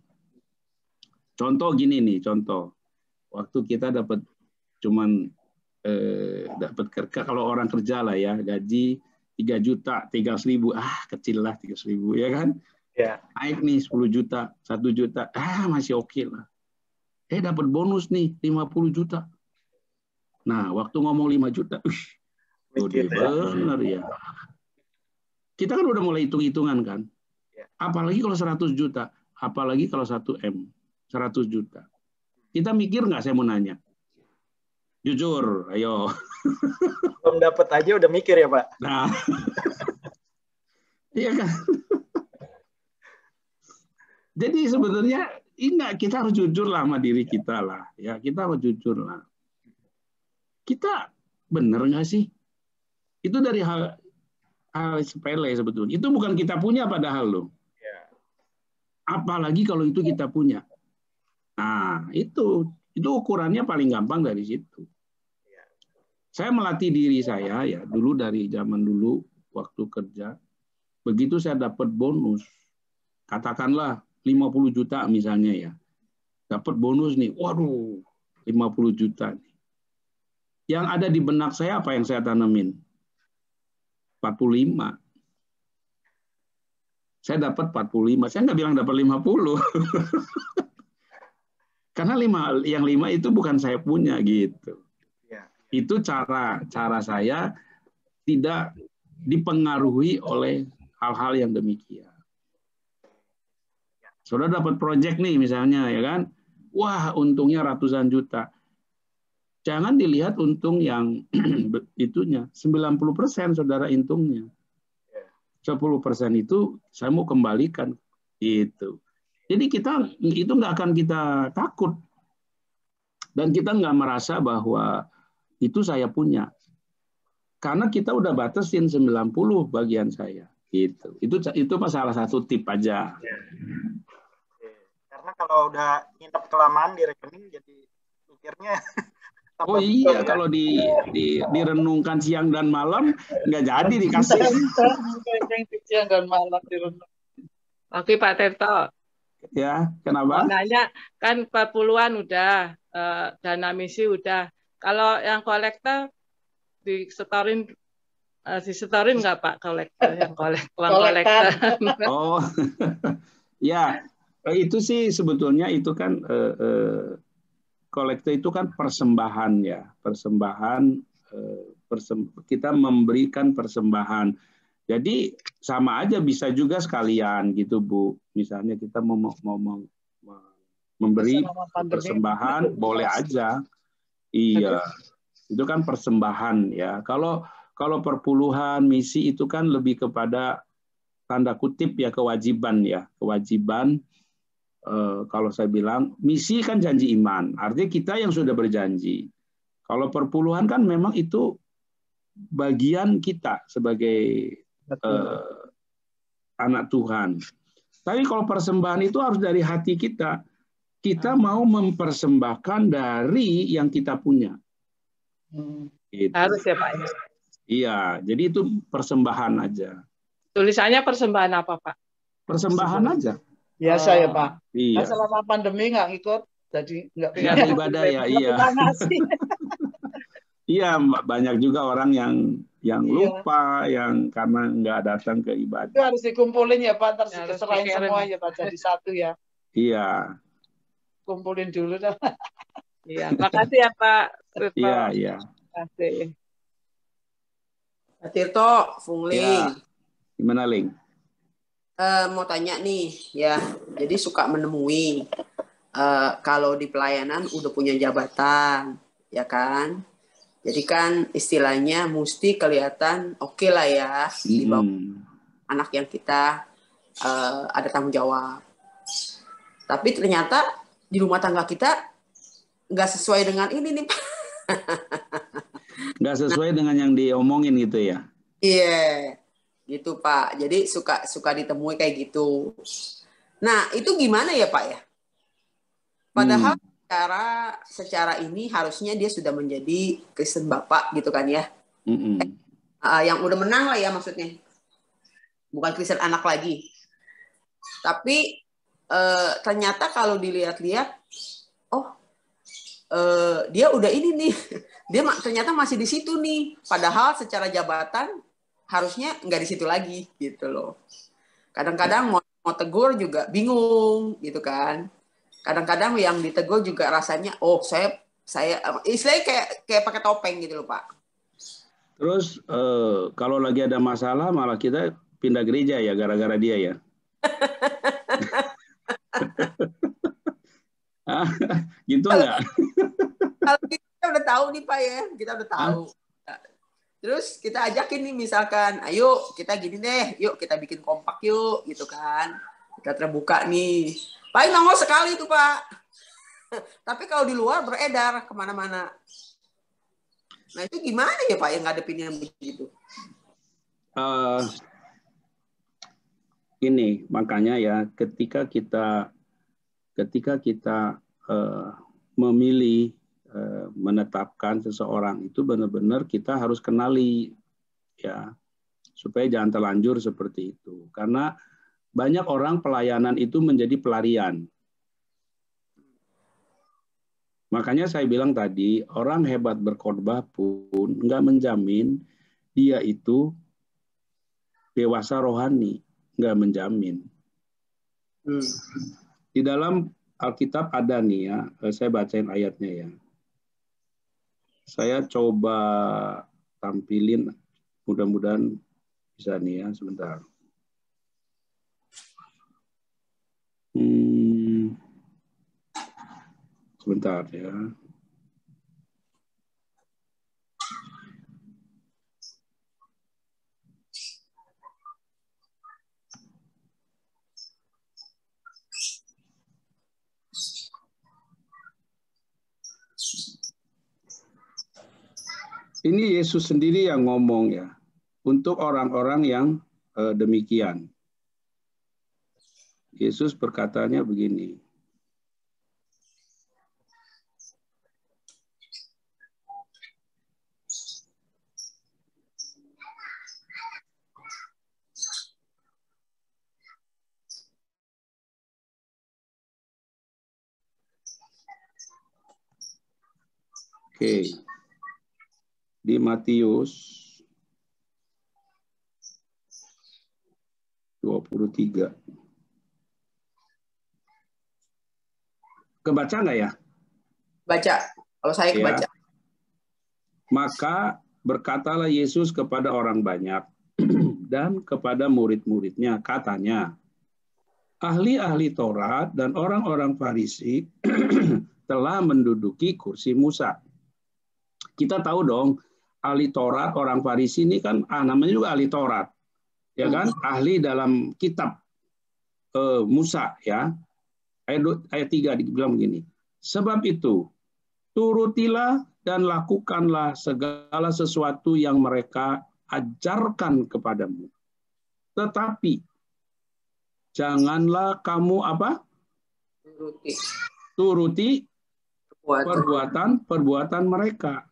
Contoh gini nih, contoh. Waktu kita dapat cuman dapat kerja, kalau orang kerja lah ya, gaji 3 juta, 300.000, kecil lah 300.000 ya kan? Ya. Naik nih 10 juta, 1 juta, masih oke lah. Dapat bonus nih 50 juta. Nah, waktu ngomong 5 juta, gede bener ya. Kita kan udah mulai hitung-hitungan kan. Apalagi kalau 100 juta, apalagi kalau 1M, 100 juta. Kita mikir nggak, saya mau nanya? Jujur, ayo. Belum dapat aja udah mikir ya, Pak? Nah, iya kan? Jadi sebenarnya kita harus jujur lah sama diri kita lah. Ya, kita harus jujur lah. Kita bener nggak sih? Itu dari hal sepele sebetulnya. Itu bukan kita punya padahal loh. Apalagi kalau itu kita punya. Nah, itu ukurannya paling gampang dari situ. Saya melatih diri saya ya, dulu dari zaman dulu waktu kerja, begitu saya dapat bonus, katakanlah 50 juta misalnya ya. Dapat bonus nih, waduh, 50 juta nih. Yang ada di benak saya apa yang saya tanamin? 45. Saya dapat 45. Saya nggak bilang dapat 50. Karena yang 5 itu bukan saya punya gitu. Itu cara saya tidak dipengaruhi oleh hal-hal yang demikian. Saudara dapat proyek nih misalnya ya kan. Wah, untungnya ratusan juta. Jangan dilihat untung yang itunya, 90% saudara untungnya. 10% itu saya mau kembalikan itu. Jadi itu nggak akan kita takut dan kita nggak merasa bahwa itu saya punya. Karena kita udah batasin 90 bagian saya. Gitu. Itu salah satu tip aja. Karena kalau udah nginep kelamaan di rekening jadi pikirnya. Oh iya, kalau direnungkan siang dan malam nggak jadi dikasih. Siang dan malam direnung. Oke Pak Tirto. Ya, kenapa? Nanya kan 40-an udah, dana misi udah. Kalau yang kolektor disetorin nggak Pak kolektor yang kolektor? Oh, ya itu sih sebetulnya itu kan kolektor itu kan persembahan ya, kita memberikan persembahan. Jadi sama aja bisa juga sekalian gitu Bu. Misalnya kita mau memberi persembahan boleh aja. Iya. Itu kan persembahan ya. Kalau perpuluhan misi itu kan lebih kepada tanda kutip ya kewajiban ya. Kewajiban kalau saya bilang misi kan janji iman. Artinya kita yang sudah berjanji. Kalau perpuluhan kan memang itu bagian kita sebagai anak Tuhan. Tapi kalau persembahan itu harus dari hati kita. Kita mau mempersembahkan dari yang kita punya. Gitu. Harus ya Pak. Iya, jadi itu persembahan aja. Tulisannya persembahan apa Pak? Persembahan aja. Biasa ya Pak. Iya. Kan selama pandemi nggak ngikut, jadi nggak ada ibadah ya. Iya. Iya, banyak juga orang yang lupa, yang karena nggak datang ke ibadah. Itu harus dikumpulin ya Pak, terus diserahin semua ya Pak, jadi satu ya. Iya. Kumpulin dulu dah. Iya, makasih ya Pak. Iya, iya. Terima kasih. Pak Tirto, Fungling. Ya. Gimana, Ling? Mau tanya nih, ya. Jadi suka menemui kalau di pelayanan udah punya jabatan, ya kan? Jadi kan istilahnya mesti kelihatan oke lah ya di bawah anak yang kita ada tanggung jawab. Tapi ternyata di rumah tangga kita nggak sesuai dengan ini nih Pak. Nggak sesuai dengan yang diomongin gitu ya? Iya, gitu Pak. Jadi suka ditemui kayak gitu. Nah itu gimana ya Pak ya? Padahal secara ini harusnya dia sudah menjadi Kristen Bapak gitu kan ya? Yang udah menang lah ya maksudnya. Bukan Kristen anak lagi. Tapi ternyata kalau dilihat-lihat, dia udah ini nih, dia ternyata masih di situ nih. Padahal secara jabatan harusnya nggak di situ lagi gitu loh. Kadang-kadang mau tegur juga bingung gitu kan. Kadang-kadang yang ditegur juga rasanya, saya istilahnya kayak pakai topeng gitu loh Pak. Terus kalau lagi ada masalah malah kita pindah gereja ya gara-gara dia ya. Gitu enggak? Kalau kita udah tahu nih Pak ya, kita udah tahu. Terus kita ajakin nih misalkan, ayo kita gini deh, yuk kita bikin kompak yuk, gitu kan. Kita terbuka nih. Paling nongol sekali tuh Pak. Tapi kalau di luar beredar kemana-mana. Nah itu gimana ya Pak yang ngadepin yang begitu? Ini makanya ya ketika kita memilih menetapkan seseorang itu benar-benar kita harus kenali ya supaya jangan terlanjur seperti itu karena banyak orang pelayanan itu menjadi pelarian. Makanya saya bilang tadi orang hebat berkhotbah pun nggak menjamin dia itu dewasa rohani, nggak menjamin. Di dalam Alkitab ada nih ya, saya bacain ayatnya ya. Saya coba tampilin, mudah-mudahan bisa nih ya, sebentar. Sebentar ya. Ini Yesus sendiri yang ngomong ya, untuk orang-orang yang demikian. Yesus berkatanya begini. Oke. Di Matius 23. Kebaca nggak ya? Baca. Kalau saya kebaca. Ya. Maka berkatalah Yesus kepada orang banyak dan kepada murid-muridnya, katanya, ahli-ahli Taurat dan orang-orang Farisi telah menduduki kursi Musa. Kita tahu dong, ahli Taurat, orang Farisi ini kan namanya juga ahli Taurat. ya kan? Ahli dalam kitab Musa, ya. Ayat 3 dibilang begini. Sebab itu, turutilah dan lakukanlah segala sesuatu yang mereka ajarkan kepadamu. Tetapi janganlah kamu apa? Turuti perbuatan mereka.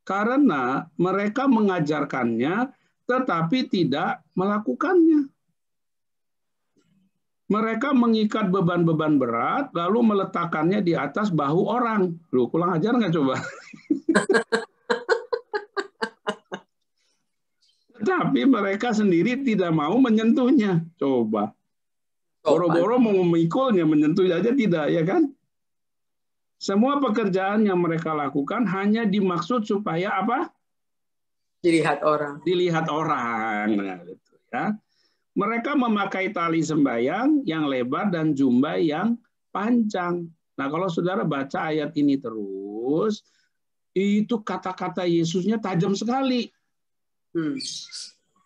Karena mereka mengajarkannya tetapi tidak melakukannya. Mereka mengikat beban-beban berat lalu meletakkannya di atas bahu orang. Loh, kurang ajar nggak coba? Tetapi mereka sendiri tidak mau menyentuhnya. Coba. Boro-boro mau memikulnya, menyentuh aja tidak, ya kan? Semua pekerjaan yang mereka lakukan hanya dimaksud supaya apa? Dilihat orang. Dilihat orang. Nah, gitu, ya. Mereka memakai tali sembayang yang lebar dan jubah yang panjang. Nah, kalau saudara baca ayat ini terus, itu kata-kata Yesusnya tajam sekali.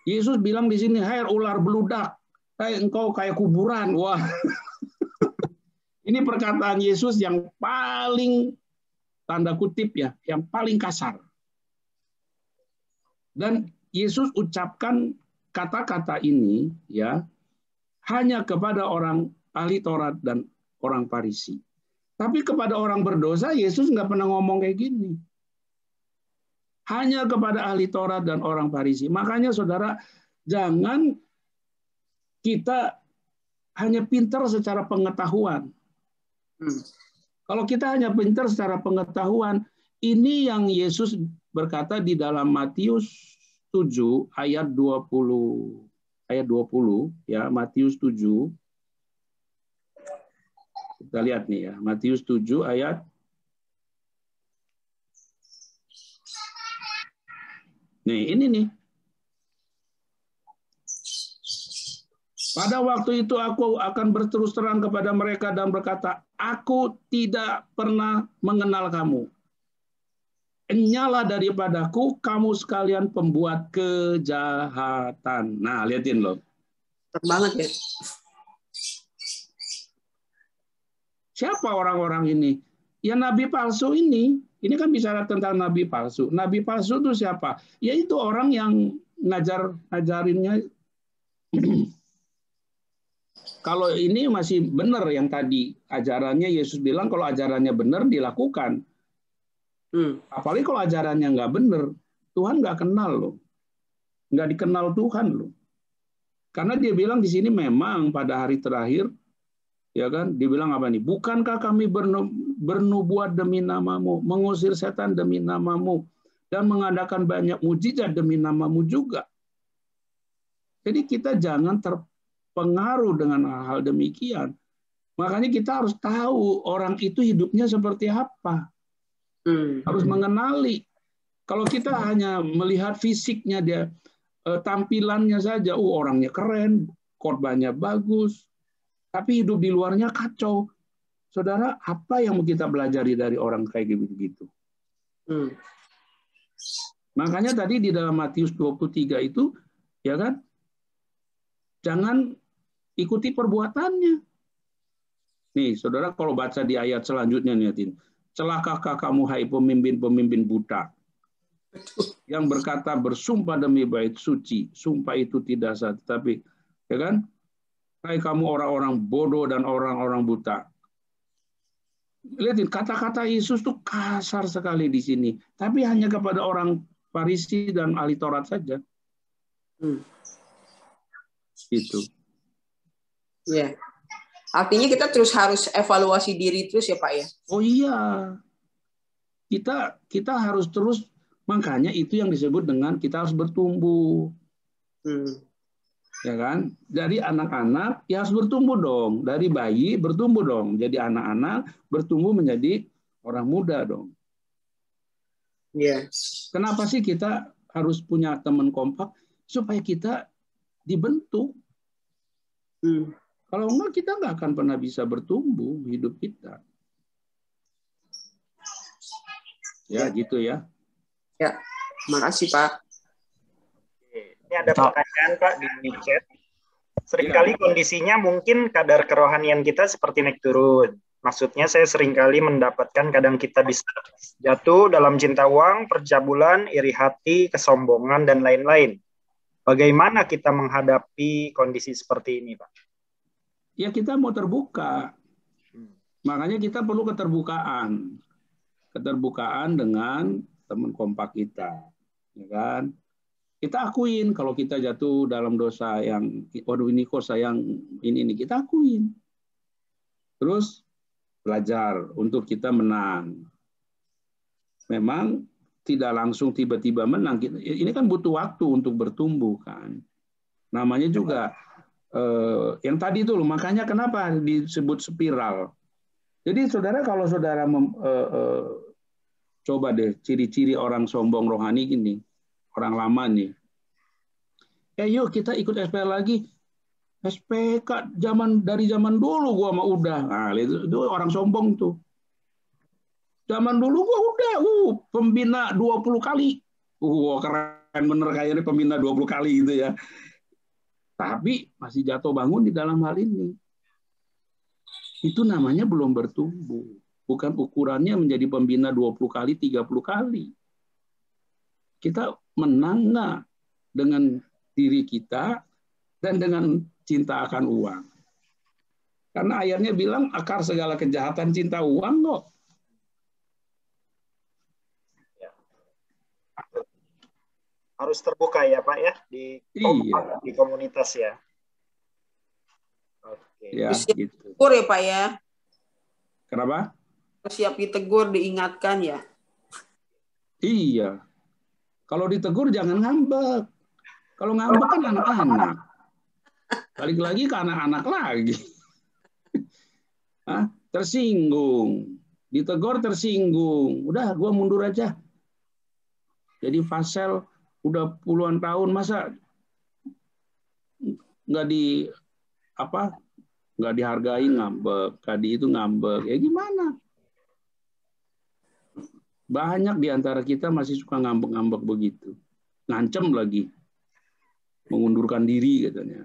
Yesus bilang di sini, "Hai ular beludak, hai engkau kayak kuburan." Wah, ini perkataan Yesus yang paling tanda kutip ya, yang paling kasar. Dan Yesus ucapkan kata-kata ini ya hanya kepada orang ahli Taurat dan orang Farisi. Tapi kepada orang berdosa Yesus nggak pernah ngomong kayak gini. Hanya kepada ahli Taurat dan orang Farisi. Makanya saudara, jangan kita hanya pintar secara pengetahuan. Kalau kita hanya pintar secara pengetahuan, ini yang Yesus berkata di dalam Matius 7 ayat 20 ya, Matius 7. Kita lihat nih ya, Matius 7 ayat ini nih. Pada waktu itu aku akan berterus terang kepada mereka dan berkata, "Aku tidak pernah mengenal kamu. Enyahlah daripadaku, kamu sekalian pembuat kejahatan." Nah, lihatin loh. Banget ya. Siapa orang-orang ini? Ya nabi palsu ini. Ini kan bicara tentang nabi palsu. Nabi palsu itu siapa? Yaitu orang yang ngajarinnya. Kalau ini masih benar yang tadi ajarannya, Yesus bilang kalau ajarannya benar dilakukan. Apalagi kalau ajarannya nggak benar, Tuhan nggak kenal loh, nggak dikenal Tuhan loh. Karena dia bilang di sini memang pada hari terakhir, ya kan? Dia bilang apa nih? Bukankah kami bernubuat demi namamu, mengusir setan demi namamu, dan mengadakan banyak mujizat demi namamu juga. Jadi kita jangan terpengaruh dengan hal demikian. Makanya kita harus tahu orang itu hidupnya seperti apa. Harus mengenali. Kalau kita hanya melihat fisiknya dia, tampilannya saja, orangnya keren, khotbahnya bagus, tapi hidup di luarnya kacau. Saudara, apa yang mau kita pelajari dari orang kayak gitu-gitu? Makanya tadi di dalam Matius 23 itu, ya kan, jangan ikuti perbuatannya. Nih, saudara, kalau baca di ayat selanjutnya, lihatin. Celakakah kamu, hai pemimpin-pemimpin buta, yang berkata bersumpah demi bait suci, sumpah itu tidak sah, tetapi, ya kan, hai kamu orang-orang bodoh dan orang-orang buta. Lihatin, kata-kata Yesus tuh kasar sekali di sini, tapi hanya kepada orang Farisi dan ahli Taurat saja. Gitu. Ya. Artinya kita terus harus evaluasi diri terus ya Pak ya. Oh iya. Kita harus terus, makanya itu yang disebut dengan kita harus bertumbuh. Ya kan? Dari anak-anak ya harus bertumbuh dong. Dari bayi bertumbuh dong. Jadi anak-anak bertumbuh menjadi orang muda dong. Yes. Kenapa sih kita harus punya teman kompak? Supaya kita dibentuk. Kalau enggak, kita nggak akan pernah bisa bertumbuh hidup kita. Ya, gitu ya. Ya, makasih Pak. Ini ada pertanyaan Pak di chat. Seringkali kondisinya mungkin kadar kerohanian kita seperti naik turun. Maksudnya saya seringkali mendapatkan kadang kita bisa jatuh dalam cinta uang, percabulan, iri hati, kesombongan, dan lain-lain. Bagaimana kita menghadapi kondisi seperti ini, Pak? Ya kita mau terbuka. Makanya kita perlu keterbukaan. Keterbukaan dengan teman kompak kita. Ya kan? Kita akuin kalau kita jatuh dalam dosa yang, waduh ini kok saya yang ini, kita akuin. Terus belajar untuk kita menang. Memang tidak langsung tiba-tiba menang. Ini kan butuh waktu untuk bertumbuh kan. Namanya juga yang tadi itu loh, makanya kenapa disebut spiral. Jadi saudara kalau saudara coba deh ciri-ciri orang sombong rohani gini, orang lama nih. Yuk kita ikut SPK lagi. SPK dari zaman dulu gua mah udah. Nah, itu orang sombong tuh. Zaman dulu gua udah pembina 20 kali. Keren bener kayaknya pembina 20 kali gitu ya. Tapi masih jatuh bangun di dalam hal ini. Itu namanya belum bertumbuh. Bukan ukurannya menjadi pembina 20 kali, 30 kali. Kita menang nggak dengan diri kita dan dengan cinta akan uang. Karena ayatnya bilang akar segala kejahatan cinta uang kok. Harus terbuka ya Pak ya di komunitas ya. Oke. Ya, gitu. Tegur ya Pak ya. Kenapa? Siap ditegur, diingatkan ya. Iya. Kalau ditegur jangan ngambek. Kalau ngambek kan anak-anak. Balik lagi ke anak-anak lagi. Tersinggung. Ditegur tersinggung. Udah, gue mundur aja. Jadi Fasel udah puluhan tahun, masa nggak dihargai, ngambek. Tadi itu ngambek. Ya gimana? Banyak di antara kita masih suka ngambek-ngambek begitu. Ngancem lagi. Mengundurkan diri katanya.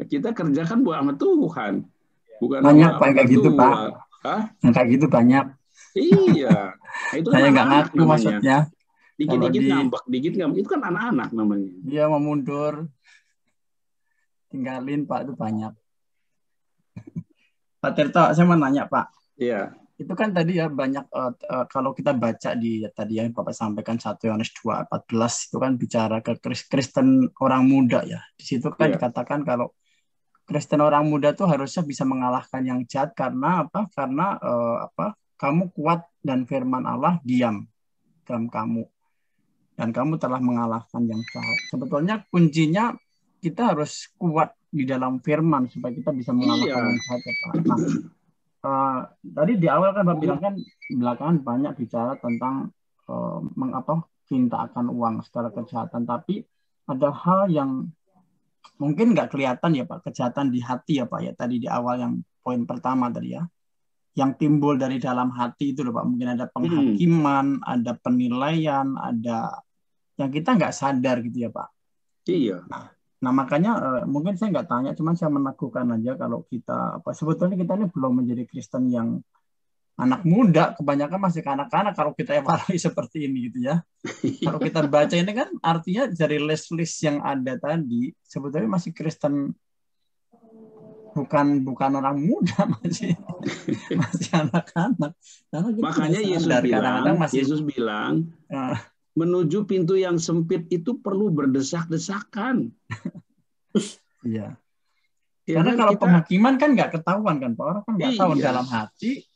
Kita kerjakan buat sama Tuhan, bukan banyak sama Pak kayak gitu Pak. Yang kayak gitu banyak. Iya, itu kan saya nggak ngaku namanya. Maksudnya. Dikit-dikit ngambek, dikit ngambek, itu kan anak-anak namanya. Dia mau mundur, tinggalin Pak, itu banyak. Pak Tirto, saya mau nanya Pak. Iya. Itu kan tadi ya banyak kalau kita baca di tadi yang Bapak sampaikan 1 Yohanes 2:14 itu kan bicara ke Kristen orang muda ya. Di situ kan dikatakan kalau Kristen orang muda tuh harusnya bisa mengalahkan yang jahat karena apa? Karena kamu kuat dan firman Allah diam dalam kamu dan kamu telah mengalahkan yang jahat. Sebetulnya kuncinya kita harus kuat di dalam firman supaya kita bisa mengalahkan yang jahat ya Pak. Nah, tadi di awal kan Bapak bilang kan belakangan banyak bicara tentang cinta akan uang, segala kejahatan, tapi ada hal yang mungkin nggak kelihatan ya Pak, kejahatan di hati ya Pak ya, tadi di awal yang poin pertama tadi ya, yang timbul dari dalam hati itu loh Pak, mungkin ada penghakiman, ada penilaian, ada yang kita nggak sadar gitu ya Pak. Iya. Nah makanya mungkin saya nggak tanya, cuman saya meneguhkan aja kalau kita sebetulnya kita ini belum menjadi Kristen yang anak muda, kebanyakan masih kanak-kanak kalau kita evaluasi seperti ini gitu ya. Kalau kita baca ini kan artinya dari list-list yang ada tadi sebetulnya masih Kristen, bukan orang muda, masih anak-anak. Makanya Yesus bilang menuju pintu yang sempit itu perlu berdesak-desakan. Iya. Karena kan kalau penghakiman kan nggak ketahuan kan, orang kan nggak tahu dalam hati,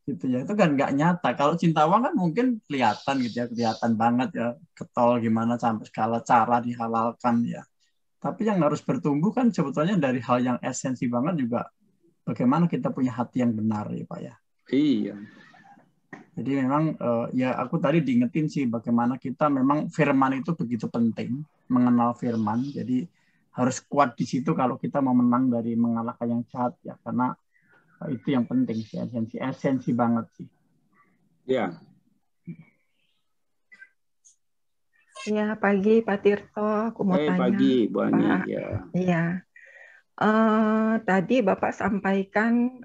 gitu ya. Itu kan nggak nyata. Kalau cinta uang kan mungkin kelihatan gitu ya, kelihatan banget ya, ketol gimana sampai segala cara dihalalkan ya. Tapi yang harus bertumbuh kan sebetulnya dari hal yang esensi banget juga, bagaimana kita punya hati yang benar ya Pak ya. Iya. Jadi memang ya aku tadi diingetin sih bagaimana kita memang firman itu begitu penting, mengenal firman. Jadi harus kuat di situ kalau kita mau menang dari mengalahkan yang jahat ya, karena itu yang penting sih, esensi banget sih. Ya. Ya, pagi Pak Tirto, aku mau tanya. Pagi Bu Ani. Pak. Ya. Iya. Tadi Bapak sampaikan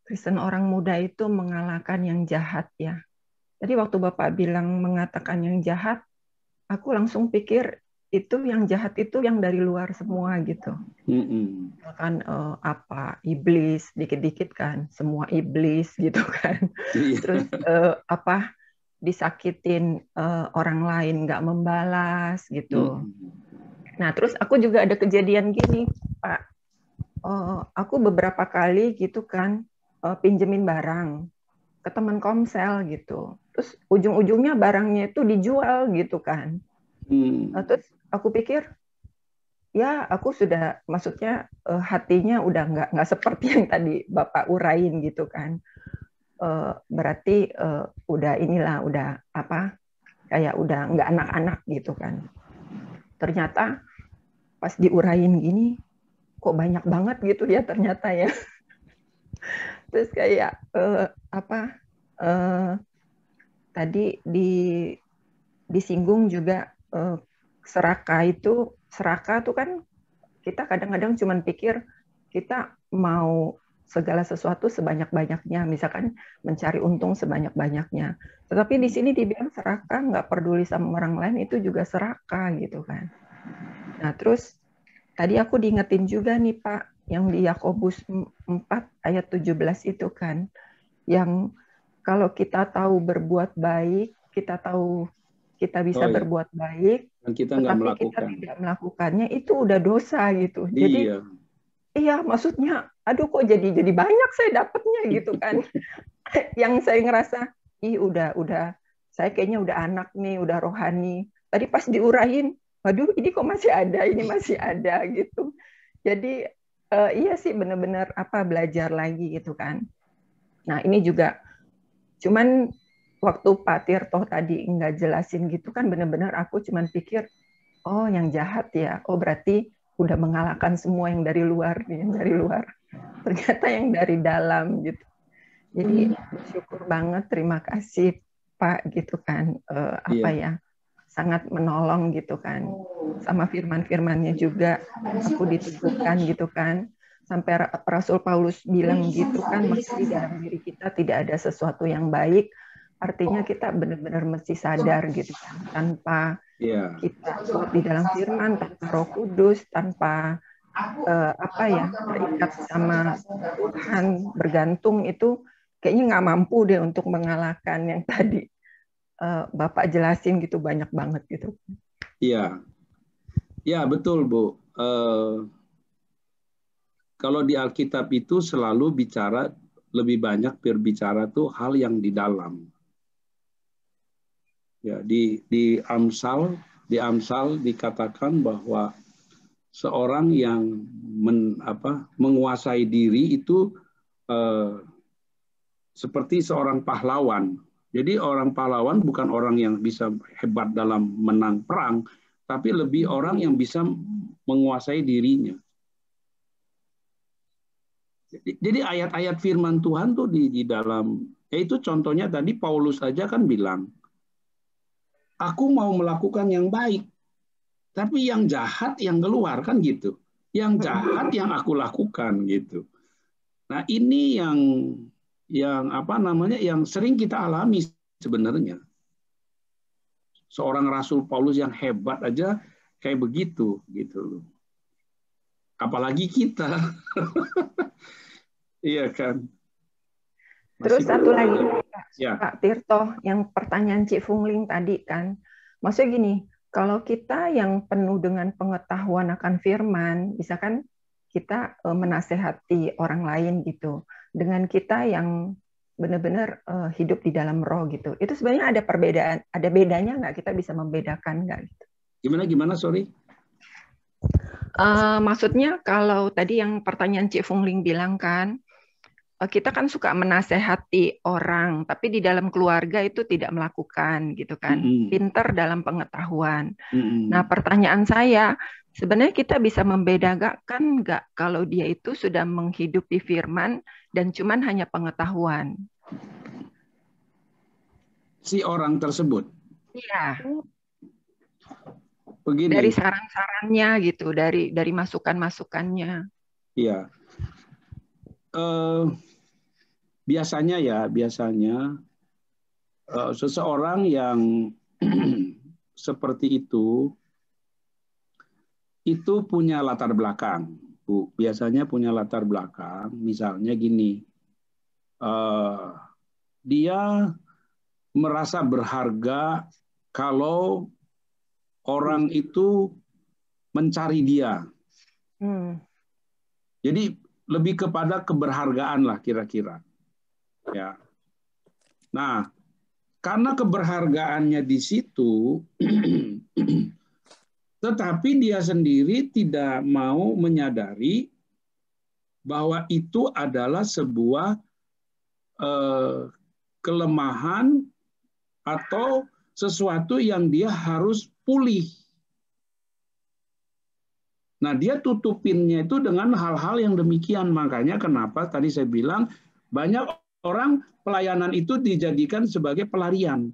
Kristen orang muda itu mengalahkan yang jahat ya. Tadi waktu Bapak bilang mengatakan yang jahat, aku langsung pikir itu yang jahat itu yang dari luar semua gitu. Kan apa iblis dikit-dikit kan, semua iblis gitu kan. Terus apa disakitin orang lain nggak membalas gitu. Nah terus aku juga ada kejadian gini Pak. Aku beberapa kali gitu kan pinjemin barang ke teman komsel gitu. Terus ujung-ujungnya barangnya itu dijual gitu kan. Terus aku pikir ya aku sudah maksudnya hatinya udah nggak seperti yang tadi Bapak urain gitu kan. Berarti udah inilah udah apa kayak udah nggak anak-anak gitu kan. Ternyata pas diurain gini kok banyak banget gitu ya ternyata ya. Terus kayak tadi disinggung juga serakah tuh kan kita kadang-kadang cuma pikir kita mau segala sesuatu sebanyak-banyaknya, misalkan mencari untung sebanyak-banyaknya. Tetapi di sini dibilang serakah, nggak peduli sama orang lain, itu juga serakah gitu kan. Nah terus tadi aku diingetin juga nih Pak, yang di Yakobus 4 ayat 17 itu kan, yang kalau kita tahu berbuat baik, kita tahu kita bisa berbuat baik, dan kita tetapi kita tidak melakukannya, itu udah dosa gitu. Jadi iya maksudnya, aduh kok jadi banyak saya dapatnya gitu kan. Yang saya ngerasa, udah saya kayaknya udah anak nih, udah rohani. Tadi pas diurahin, waduh ini kok masih ada, ini masih ada gitu. Jadi iya sih benar-benar belajar lagi gitu kan. Nah ini juga, cuman waktu Pak Tirto tadi nggak jelasin gitu kan, benar-benar aku cuman pikir, oh yang jahat ya, oh berarti udah mengalahkan semua yang dari luar nih, yang dari luar. Ternyata yang dari dalam gitu. Jadi bersyukur banget, terima kasih Pak gitu kan, sangat menolong gitu kan. Sama firman-firmannya juga aku diteguhkan gitu kan. Sampai Rasul Paulus bilang gitu kan, mesti dalam diri kita tidak ada sesuatu yang baik. Artinya kita benar-benar mesti sadar gitu kan, tanpa kita kuat di dalam firman, tanpa Roh Kudus, tanpa terikat sama Tuhan, bergantung, itu kayaknya nggak mampu deh untuk mengalahkan yang tadi Bapak jelasin gitu, banyak banget gitu. Iya, ya betul Bu. Kalau di Alkitab itu selalu bicara, lebih banyak berbicara tuh hal yang di dalam. Ya, di Amsal dikatakan bahwa seorang yang menguasai diri itu seperti seorang pahlawan. Jadi orang pahlawan bukan orang yang bisa hebat dalam menang perang, tapi lebih orang yang bisa menguasai dirinya. Jadi ayat-ayat firman Tuhan tuh di dalam, yaitu contohnya tadi Paulus saja kan bilang, aku mau melakukan yang baik, tapi yang jahat yang keluar kan gitu. Yang jahat yang aku lakukan gitu. Nah ini yang sering kita alami sebenarnya. Seorang Rasul Paulus yang hebat aja kayak begitu gitu. Apalagi kita. Iya kan. Terus satu lagi Pak Tirto, yang pertanyaan Cik Fungling tadi kan, maksudnya gini, kalau kita yang penuh dengan pengetahuan akan firman, misalkan kita menasehati orang lain gitu, dengan kita yang benar-benar hidup di dalam roh gitu, itu sebenarnya ada perbedaan, ada bedanya nggak? Kita bisa membedakan nggak gitu? Gimana sorry? Maksudnya kalau tadi yang pertanyaan Cik Fungling bilang kan, kita kan suka menasehati orang, tapi di dalam keluarga itu tidak melakukan gitu kan. Pinter dalam pengetahuan. Nah pertanyaan saya, sebenarnya kita bisa membedakan nggak kalau dia itu sudah menghidupi firman dan cuman hanya pengetahuan? Si orang tersebut? Iya. Begini. Dari saran-sarannya gitu, dari masukan-masukannya. Iya. Biasanya seseorang yang seperti itu punya latar belakang, Bu. Biasanya punya latar belakang. Misalnya gini, dia merasa berharga kalau orang itu mencari dia. Jadi lebih kepada keberhargaan lah kira-kira. Ya. Nah, karena keberhargaannya di situ, tetapi dia sendiri tidak mau menyadari bahwa itu adalah sebuah kelemahan atau sesuatu yang dia harus pulih. Nah, dia tutupinnya itu dengan hal-hal yang demikian. Makanya kenapa tadi saya bilang banyak orang pelayanan itu dijadikan sebagai pelarian.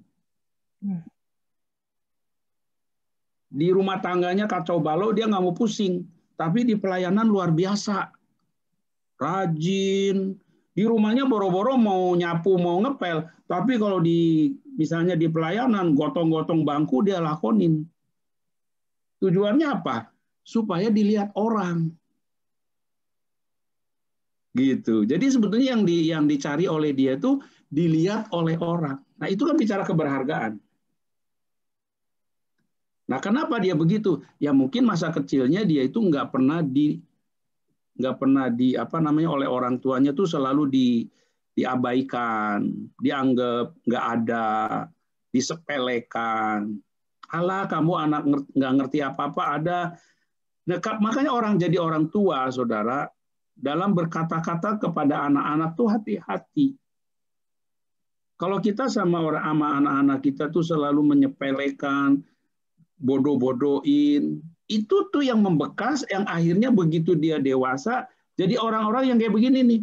Di rumah tangganya kacau balau, dia nggak mau pusing. Tapi di pelayanan luar biasa. Rajin. Di rumahnya boro-boro mau nyapu, mau ngepel. Tapi kalau misalnya di pelayanan, gotong-gotong bangku dia lakonin. Tujuannya apa? Supaya dilihat orang. Gitu. Jadi sebetulnya yang dicari oleh dia itu dilihat oleh orang. Nah, itu kan bicara keberhargaan. Nah, kenapa dia begitu? Ya mungkin masa kecilnya dia itu nggak pernah oleh orang tuanya tuh selalu diabaikan, dianggap nggak ada, disepelekan. Alah, kamu anak nggak ngerti apa-apa ada. Nah, makanya orang jadi orang tua, saudara, dalam berkata-kata kepada anak-anak tuh hati-hati. Kalau kita sama anak-anak kita tuh selalu menyepelekan, bodoh-bodohin, itu tuh yang membekas, yang akhirnya begitu dia dewasa, jadi orang-orang yang kayak begini nih.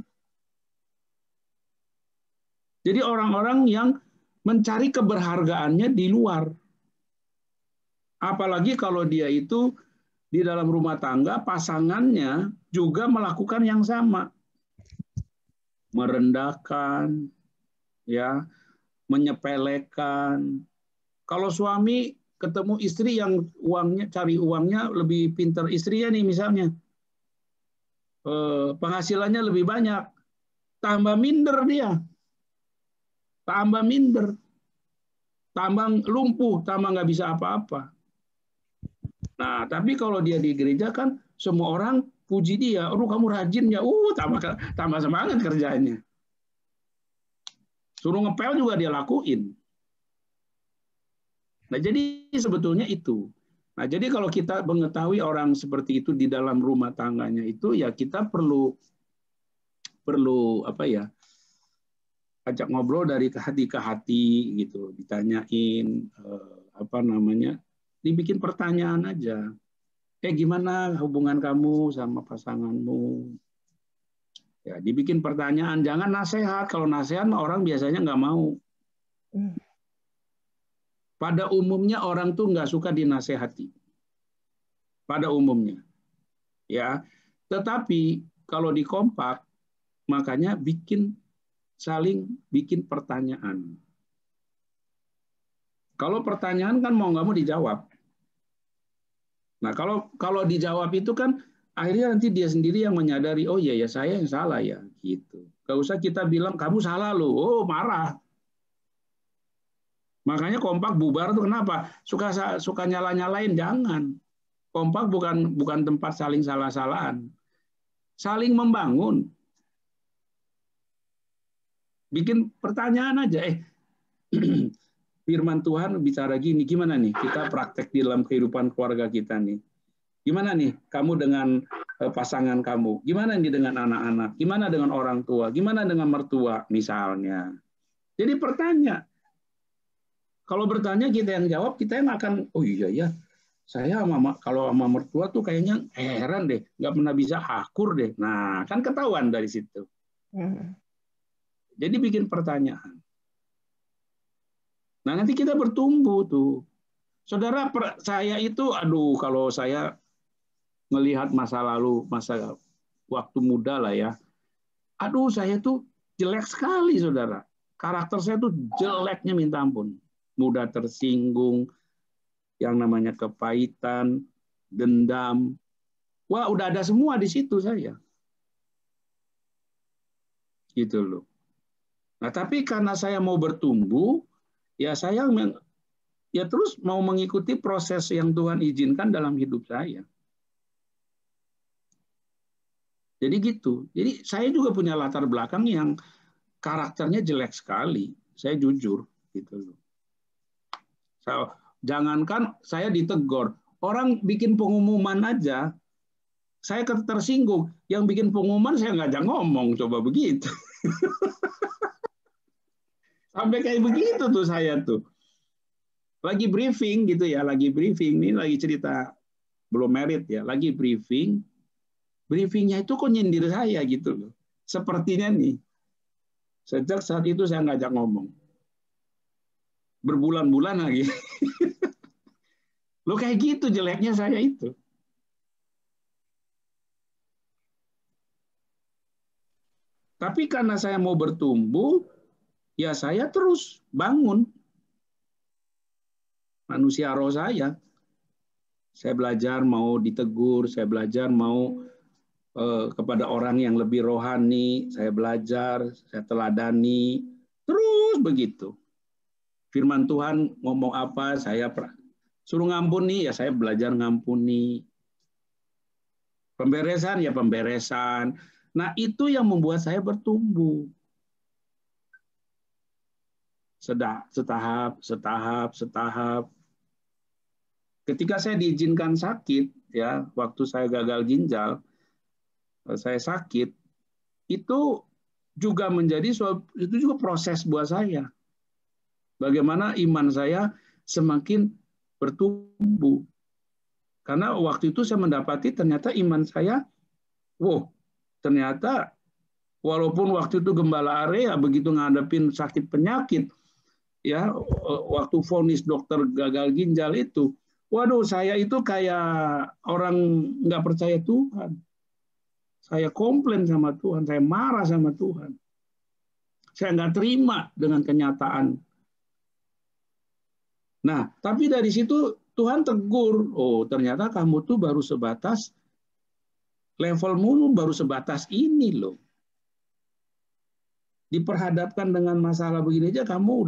Jadi orang-orang yang mencari keberhargaannya di luar. Apalagi kalau dia itu di dalam rumah tangga, pasangannya juga melakukan yang sama. Merendahkan, ya, menyepelekan. Kalau suami ketemu istri yang cari uangnya lebih pintar istrinya nih misalnya, penghasilannya lebih banyak, tambah minder dia, tambah minder, tambah lumpuh, tambah nggak bisa apa-apa. Nah, tapi kalau dia di gereja kan semua orang puji dia, "Aduh, kamu rajin ya." Tambah semangat kerjanya. Suruh ngepel juga dia lakuin. Nah, jadi sebetulnya itu. Nah, jadi kalau kita mengetahui orang seperti itu di dalam rumah tangganya itu, ya kita perlu ajak ngobrol dari hati ke hati gitu, ditanyain dibikin pertanyaan aja. Gimana hubungan kamu sama pasanganmu? Ya, dibikin pertanyaan, jangan nasihat. Kalau nasihat orang biasanya nggak mau. Pada umumnya orang tuh nggak suka dinasehati. Pada umumnya. Ya. Tetapi kalau di kompak, makanya saling bikin pertanyaan. Kalau pertanyaan kan mau nggak mau dijawab. Nah, kalau dijawab itu kan akhirnya nanti dia sendiri yang menyadari, oh iya ya saya yang salah ya, gitu. Gak usah kita bilang kamu salah loh, oh marah. Makanya kompak bubar tuh kenapa? Suka nyala-nyalain, jangan. Kompak bukan tempat saling salah-salahan. Saling membangun. Bikin pertanyaan aja, firman Tuhan bicara gini, gimana nih kita praktek di dalam kehidupan keluarga kita nih? Gimana nih kamu dengan pasangan kamu? Gimana nih dengan anak-anak? Gimana dengan orang tua? Gimana dengan mertua misalnya? Jadi bertanya. Kalau bertanya kita yang jawab, kita yang akan, oh iya ya, saya kalau sama mertua tuh kayaknya heran deh, nggak pernah bisa akur deh. Nah, kan ketahuan dari situ. Jadi bikin pertanyaan. Nah, nanti kita bertumbuh tuh. Saudara, saya itu, aduh, kalau saya melihat masa lalu, masa waktu muda lah ya, aduh, saya tuh jelek sekali, saudara. Karakter saya tuh jeleknya minta ampun. Mudah tersinggung, yang namanya kepahitan, dendam. Wah, udah ada semua di situ saya. Gitu loh. Nah, tapi karena saya mau bertumbuh, ya saya ya terus mau mengikuti proses yang Tuhan izinkan dalam hidup saya. Jadi gitu. Jadi saya juga punya latar belakang yang karakternya jelek sekali. Saya jujur gitu loh. Jangankan saya ditegur, orang bikin pengumuman aja, saya tersinggung. Yang bikin pengumuman saya ngajak ngomong, coba begitu. Sampai kayak begitu tuh saya tuh. Lagi briefing gitu ya, lagi briefing. Ini lagi cerita belum merit ya, lagi briefing. Briefingnya itu kok nyindir saya gitu loh. Sepertinya nih. Sejak saat itu saya ngajak ngomong. Berbulan-bulan lagi. Lo kayak gitu jeleknya saya itu. Tapi karena saya mau bertumbuh, ya saya terus bangun. Manusia roh saya. Saya belajar mau ditegur, saya belajar mau kepada orang yang lebih rohani, saya belajar, saya teladani, terus begitu. Firman Tuhan ngomong apa, saya suruh ngampuni, ya saya belajar ngampuni. Pemberesan, ya pemberesan. Nah, itu yang membuat saya bertumbuh. Setahap. Ketika saya diizinkan sakit, ya, waktu saya gagal ginjal, saya sakit, itu juga itu juga proses buat saya. Bagaimana iman saya semakin bertumbuh. Karena waktu itu saya mendapati ternyata iman saya, ternyata walaupun waktu itu gembala area begitu ngadepin sakit penyakit, ya waktu vonis dokter gagal ginjal itu, waduh saya itu kayak orang nggak percaya Tuhan. Saya komplain sama Tuhan, saya marah sama Tuhan. Saya nggak terima dengan kenyataan. Nah, tapi dari situ Tuhan tegur, ternyata kamu tuh baru sebatas, levelmu baru sebatas ini loh. Diperhadapkan dengan masalah begini aja kamu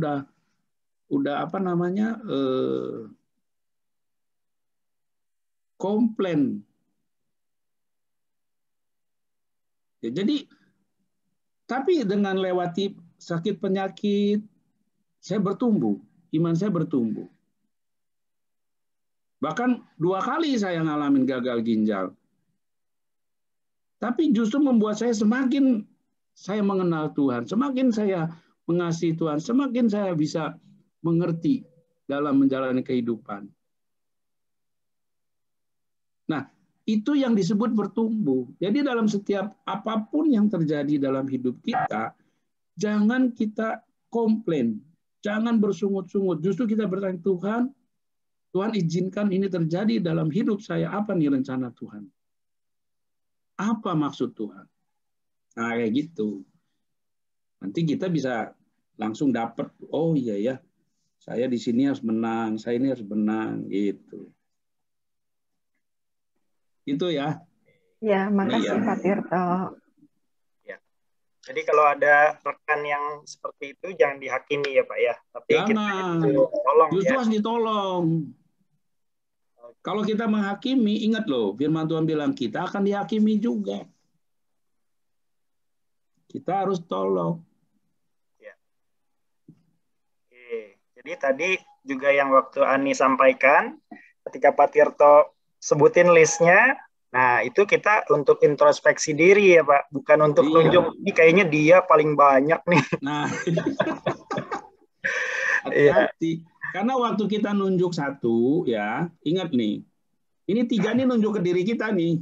udah apa namanya, komplain. Ya, jadi, tapi dengan lewati sakit penyakit, saya bertumbuh. Iman saya bertumbuh. Bahkan 2 kali saya ngalamin gagal ginjal. Tapi justru membuat saya semakin saya mengenal Tuhan, semakin saya mengasihi Tuhan, semakin saya bisa mengerti dalam menjalani kehidupan. Nah, itu yang disebut bertumbuh. Jadi dalam setiap apapun yang terjadi dalam hidup kita, jangan kita komplain. Jangan bersungut-sungut. Justru kita bertanya, Tuhan izinkan ini terjadi dalam hidup saya. Apa nih rencana Tuhan? Apa maksud Tuhan? Nah, kayak gitu. Nanti kita bisa langsung dapat, oh iya ya, saya di sini harus menang, saya ini harus menang, gitu. Itu ya. Ya, makasih Pak Tirto. Jadi kalau ada rekan yang seperti itu jangan dihakimi ya Pak ya. Tapi jangan. Kita tolong justru ya. Harus ditolong. Kalau kita menghakimi, ingat loh, firman Tuhan bilang kita akan dihakimi juga. Kita harus tolong. Ya. Oke. Jadi tadi juga yang waktu Ani sampaikan, ketika Pak Tirto sebutin listnya, nah, itu kita untuk introspeksi diri ya, Pak. Bukan untuk nunjuk, ini kayaknya dia paling banyak nih. Nah, hati-hati. Karena waktu kita nunjuk satu, ya, ingat nih, ini 3 nih nunjuk ke diri kita nih.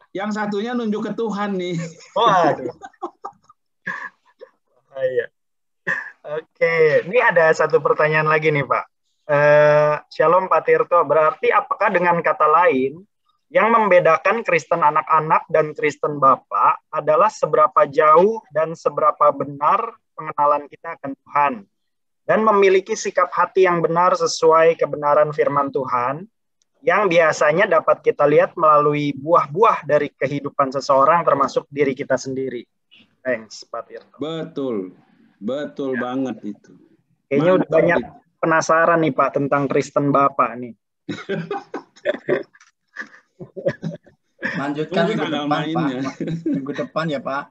Yang satunya nunjuk ke Tuhan nih. Waduh. Iya. Oke, ini ada satu pertanyaan lagi nih, Pak. Shalom Pak Tirto, berarti apakah dengan kata lain yang membedakan Kristen anak-anak dan Kristen Bapak adalah seberapa jauh dan seberapa benar pengenalan kita akan Tuhan dan memiliki sikap hati yang benar sesuai kebenaran firman Tuhan yang biasanya dapat kita lihat melalui buah-buah dari kehidupan seseorang termasuk diri kita sendiri. Thanks Pak Tirto. Betul banget itu. Kayaknya udah banyak penasaran nih Pak tentang Kristen Bapak nih. Lanjutkan minggu depan, Pak. Minggu depan ya, Pak.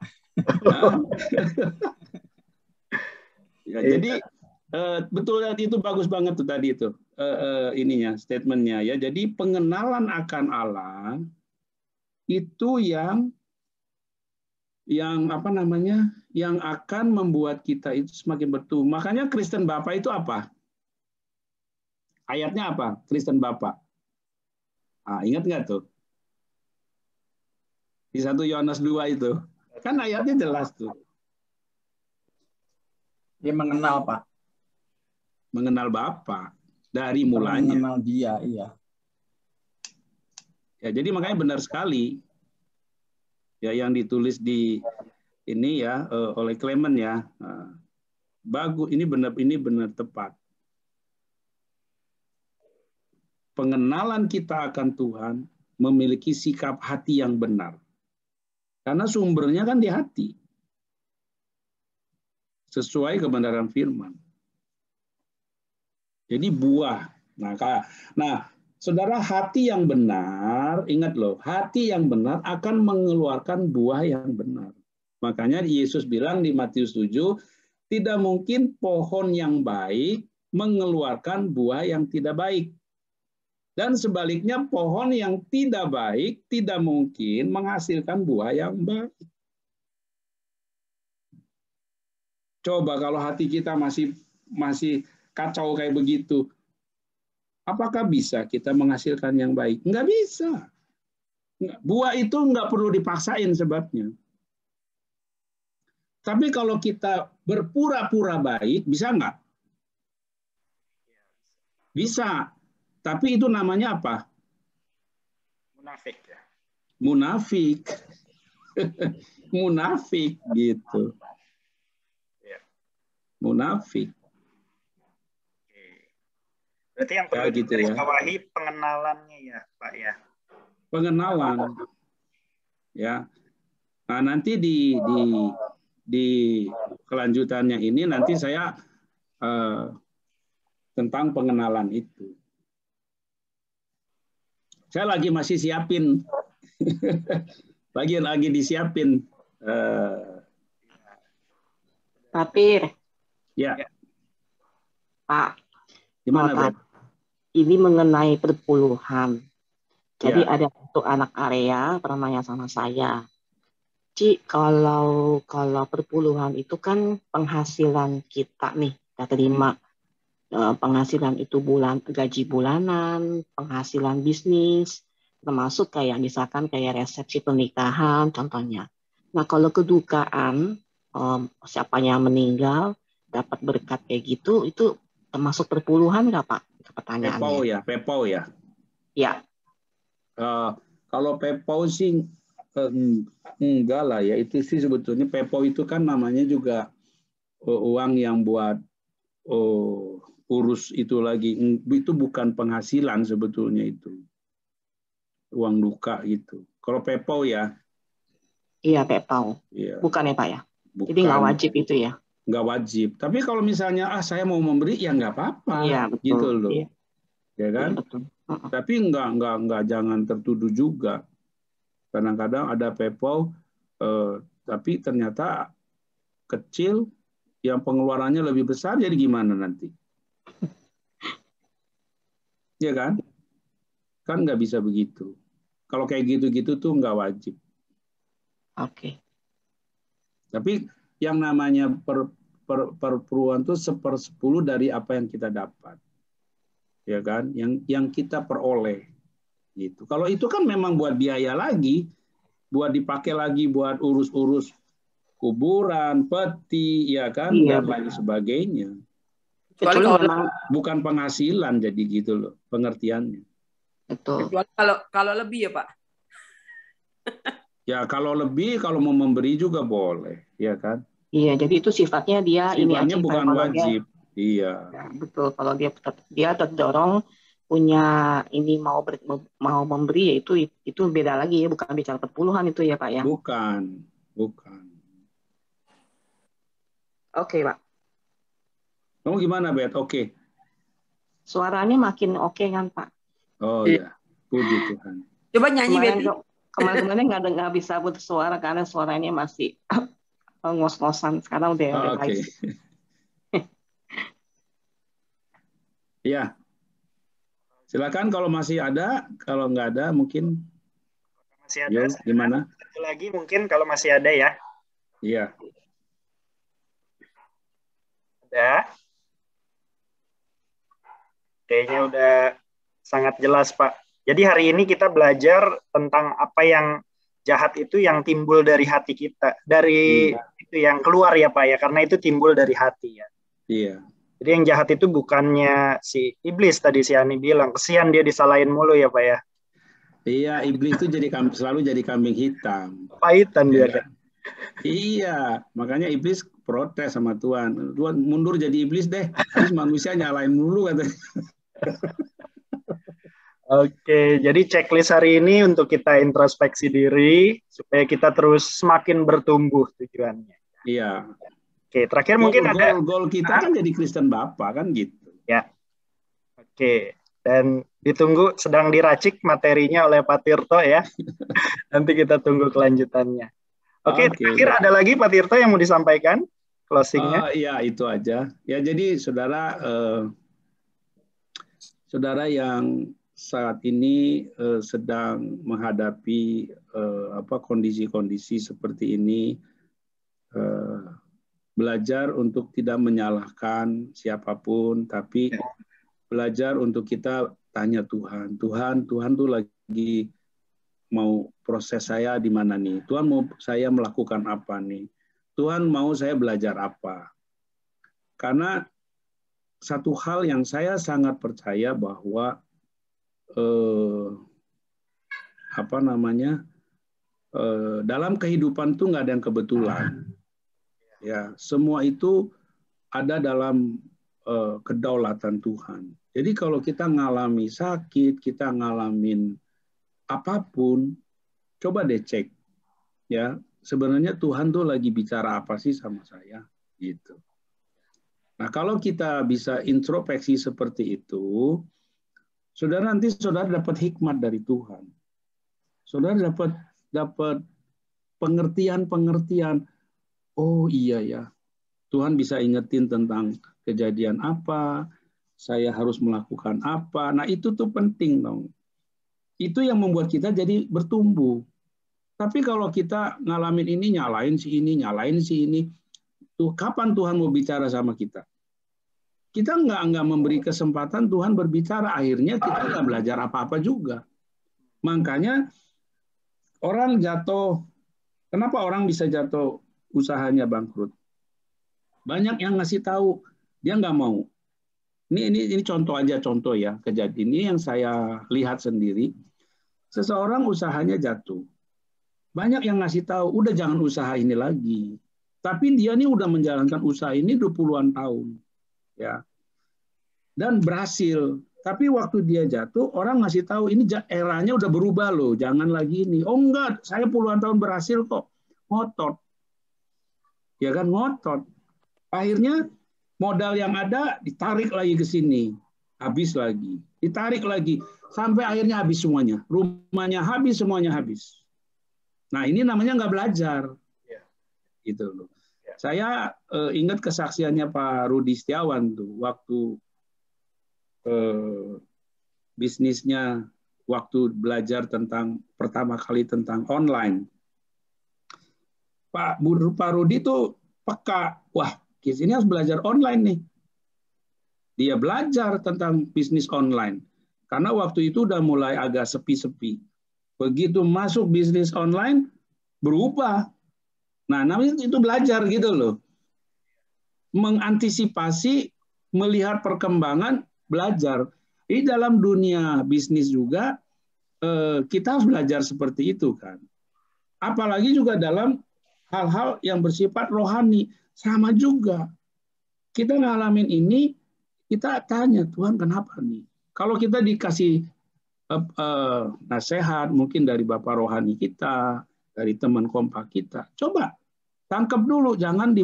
Ya, jadi betul itu bagus banget tuh tadi itu ininya statementnya ya. Jadi pengenalan akan Allah itu yang apa namanya, yang akan membuat kita itu semakin bertumbuh. Makanya Kristen Bapak itu apa? Ayatnya apa? Kristen Bapak. Ingat nggak tuh? Di 1 Yohanes 2 itu. Kan ayatnya jelas tuh. Dia mengenal, Pak. Mengenal Bapa dari mulanya. Mengenal dia, iya. Ya, jadi makanya benar sekali ya yang ditulis di ini ya oleh Clement ya. Bagus, ini benar tepat. Pengenalan kita akan Tuhan memiliki sikap hati yang benar. Karena sumbernya kan di hati. Sesuai kebenaran firman. Jadi buah. Nah, saudara, hati yang benar, ingat loh, hati yang benar akan mengeluarkan buah yang benar. Makanya Yesus bilang di Matius 7, tidak mungkin pohon yang baik mengeluarkan buah yang tidak baik. Dan sebaliknya pohon yang tidak baik tidak mungkin menghasilkan buah yang baik. Coba kalau hati kita masih kacau kayak begitu, apakah bisa kita menghasilkan yang baik? Enggak bisa. Buah itu enggak perlu dipaksain sebabnya. Tapi kalau kita berpura-pura baik, bisa enggak? Bisa. Tapi itu namanya apa? Munafik ya. Munafik. Munafik gitu. Munafik. Berarti yang perlu digarisbawahi pengenalannya ya, Pak ya. Pengenalan. Ya. Nah, nanti di kelanjutannya ini nanti saya tentang pengenalan itu. Saya masih siapin. lagi disiapin. Pak Pir. Ya. Pak. Gimana, Beb? Ini mengenai perpuluhan. Jadi ya. ada satu anak area pernah nanya sama saya. Ci, kalau perpuluhan itu kan penghasilan kita nih, kita terima. Penghasilan itu gaji bulanan, penghasilan bisnis, termasuk kayak misalkan kayak resepsi pernikahan contohnya. Nah kalau kedukaan siapanya meninggal dapat berkat kayak gitu, itu termasuk perpuluhan nggak Pak? Pertanyaannya. Pepau ya. Ya. Kalau pepau sih enggak lah ya, itu sih sebetulnya pepau itu kan namanya juga uang yang buat urus itu lagi, itu bukan penghasilan sebetulnya, itu uang duka gitu. Kalau pepau ya. Iya pepau. Iya. Bukan ya Pak ya. Bukan. Jadi nggak wajib itu ya. Nggak wajib. Tapi kalau misalnya saya mau memberi ya nggak apa-apa. Iya, betul. Gitu loh. Iya. Ya kan? Iya, betul. Tapi nggak jangan tertuduh juga. Kadang-kadang ada pepau tapi ternyata kecil, yang pengeluarannya lebih besar, jadi gimana nanti? Ya kan? Kan nggak bisa begitu. Kalau kayak gitu-gitu tuh nggak wajib. Oke. Tapi yang namanya perpuluhan tuh 1/10 dari apa yang kita dapat. Ya kan? Yang kita peroleh. Gitu. Kalau itu kan memang buat biaya lagi, buat dipakai lagi buat urus-urus kuburan, peti, ya kan, iya, dan lain sebagainya. Kecuali kalau memang bukan penghasilan, jadi gitu loh pengertiannya. betul. kecuali kalau lebih ya Pak. Ya kalau lebih, kalau mau memberi juga boleh, ya kan? Iya, jadi itu sifatnya dia ini Sifatnya aja bukan kalau wajib. Iya. Ya, betul. Kalau dia terdorong punya ini mau memberi, ya itu beda lagi ya, bukan bicara perpuluhan itu ya Pak ya. Bukan. Oke Pak. Kamu gimana, Bet? Oke. Suaranya makin oke kan Pak. Oh ya, puji Tuhan. Coba nyanyi Betty. Kemarin nggak bisa bersuara karena suaranya masih ngos-ngosan. Sekarang udah Oke. baik. Ya. Silakan kalau masih ada, kalau nggak ada mungkin. Masih ada. Gimana? Satu lagi mungkin kalau masih ada ya. Iya. Ada. Kayaknya udah sangat jelas Pak. Jadi hari ini kita belajar tentang apa yang jahat itu yang timbul dari hati kita. Dari itu yang keluar ya Pak ya, karena itu timbul dari hati ya. Iya. Jadi yang jahat itu bukannya si iblis tadi si Ani bilang, kesian dia disalahin mulu ya Pak ya. Iya, iblis itu selalu jadi kambing hitam. Pahitan dia kan. Iya, makanya iblis protes sama Tuhan. Tuhan mundur jadi iblis deh. Habis manusia nyalain mulu katanya. Oke, jadi checklist hari ini untuk kita introspeksi diri supaya kita terus semakin bertumbuh tujuannya. Iya. Oke, terakhir mungkin ada goal kita kan jadi Kristen Bapak kan gitu. Ya. Oke, dan ditunggu sedang diracik materinya oleh Pak Tirto ya. Nanti kita tunggu kelanjutannya. Oke, terakhir ada lagi Pak Tirto yang mau disampaikan closingnya? Iya, itu aja. Ya, jadi saudara yang saat ini sedang menghadapi kondisi-kondisi seperti ini, belajar untuk tidak menyalahkan siapapun, tapi belajar untuk kita tanya Tuhan. Tuhan tuh lagi mau proses saya di mana nih? Tuhan mau saya melakukan apa nih? Tuhan mau saya belajar apa? Karena satu hal yang saya sangat percaya bahwa dalam kehidupan tuh nggak ada yang kebetulan. Ya, semua itu ada dalam kedaulatan Tuhan. Jadi kalau kita ngalami sakit, kita ngalamin apapun, coba deh cek. Ya, sebenarnya Tuhan tuh lagi bicara apa sih sama saya? Gitu. Nah, kalau kita bisa introspeksi seperti itu, saudara nanti saudara dapat hikmat dari Tuhan. Saudara dapat pengertian. Oh iya ya, Tuhan bisa ingetin tentang kejadian apa, saya harus melakukan apa. Nah itu tuh penting dong. Itu yang membuat kita jadi bertumbuh. Tapi kalau kita ngalamin ini, nyalain si ini, tuh kapan Tuhan mau bicara sama kita? Kita nggak memberi kesempatan Tuhan berbicara. Akhirnya kita nggak belajar apa-apa juga. Makanya orang jatuh. Kenapa orang bisa jatuh? Usahanya bangkrut. Banyak yang ngasih tahu, dia nggak mau. Ini contoh ya kejadian ini yang saya lihat sendiri. Seseorang usahanya jatuh. Banyak yang ngasih tahu, udah jangan usaha ini lagi. Tapi dia nih udah menjalankan usaha ini 20-an tahun. Ya. Dan berhasil. Tapi waktu dia jatuh, orang ngasih tahu ini eranya udah berubah loh, jangan lagi ini. Oh enggak, saya puluhan tahun berhasil kok. Ngotot. Ya kan ngotot. Akhirnya modal yang ada ditarik lagi ke sini, habis lagi, ditarik lagi sampai akhirnya habis semuanya. Rumahnya habis, semuanya habis. Nah, ini namanya nggak belajar. Gitu loh. Saya ingat kesaksiannya Pak Rudi Setiawan tuh waktu bisnisnya waktu belajar pertama kali tentang online. Pak Rudi tuh peka, wah, ini harus belajar online nih. Dia belajar tentang bisnis online. Karena waktu itu udah mulai agak sepi-sepi. Begitu masuk bisnis online, berubah. Nah, namanya itu belajar gitu loh. Mengantisipasi melihat perkembangan, belajar. Di dalam dunia bisnis juga kita harus belajar seperti itu kan. Apalagi juga dalam hal-hal yang bersifat rohani, sama juga. Kita ngalamin ini, kita tanya, Tuhan kenapa nih? Kalau kita dikasih nasihat mungkin dari Bapak rohani kita, dari teman kompak kita, coba tangkap dulu, jangan di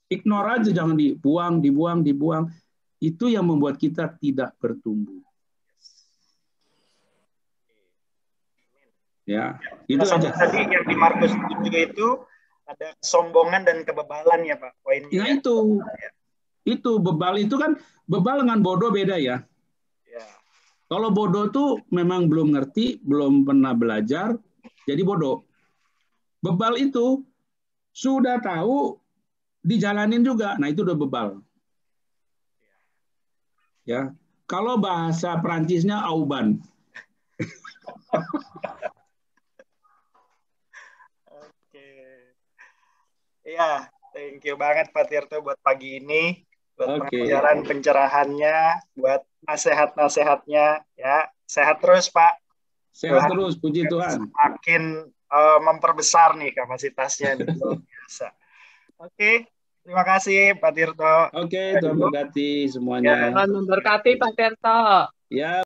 ignore aja, jangan dibuang. Itu yang membuat kita tidak bertumbuh. Ya, itu aja. Tadi yang di Markus 7 itu ada kesombongan dan kebebalan ya Pak, poinnya. Nah itu bebal itu kan, bebal dengan bodoh beda ya. Ya. Kalau bodoh tuh memang belum ngerti, belum pernah belajar, jadi bodoh. Bebal itu sudah tahu, dijalanin juga, nah itu udah bebal. Ya, kalau bahasa Perancisnya auban. Iya, thank you banget Pak Tirto buat pagi ini, buat pengajaran pencerahannya, buat nasihat-nasihatnya, ya. Sehat terus Pak. Sehat terus, puji Tuhan. Semakin memperbesar nih kapasitasnya, luar biasa. Oke, terima kasih Pak Tirto. Oke, Tuhan berkati semuanya. Tuhan memberkati Pak Tirto. Ya.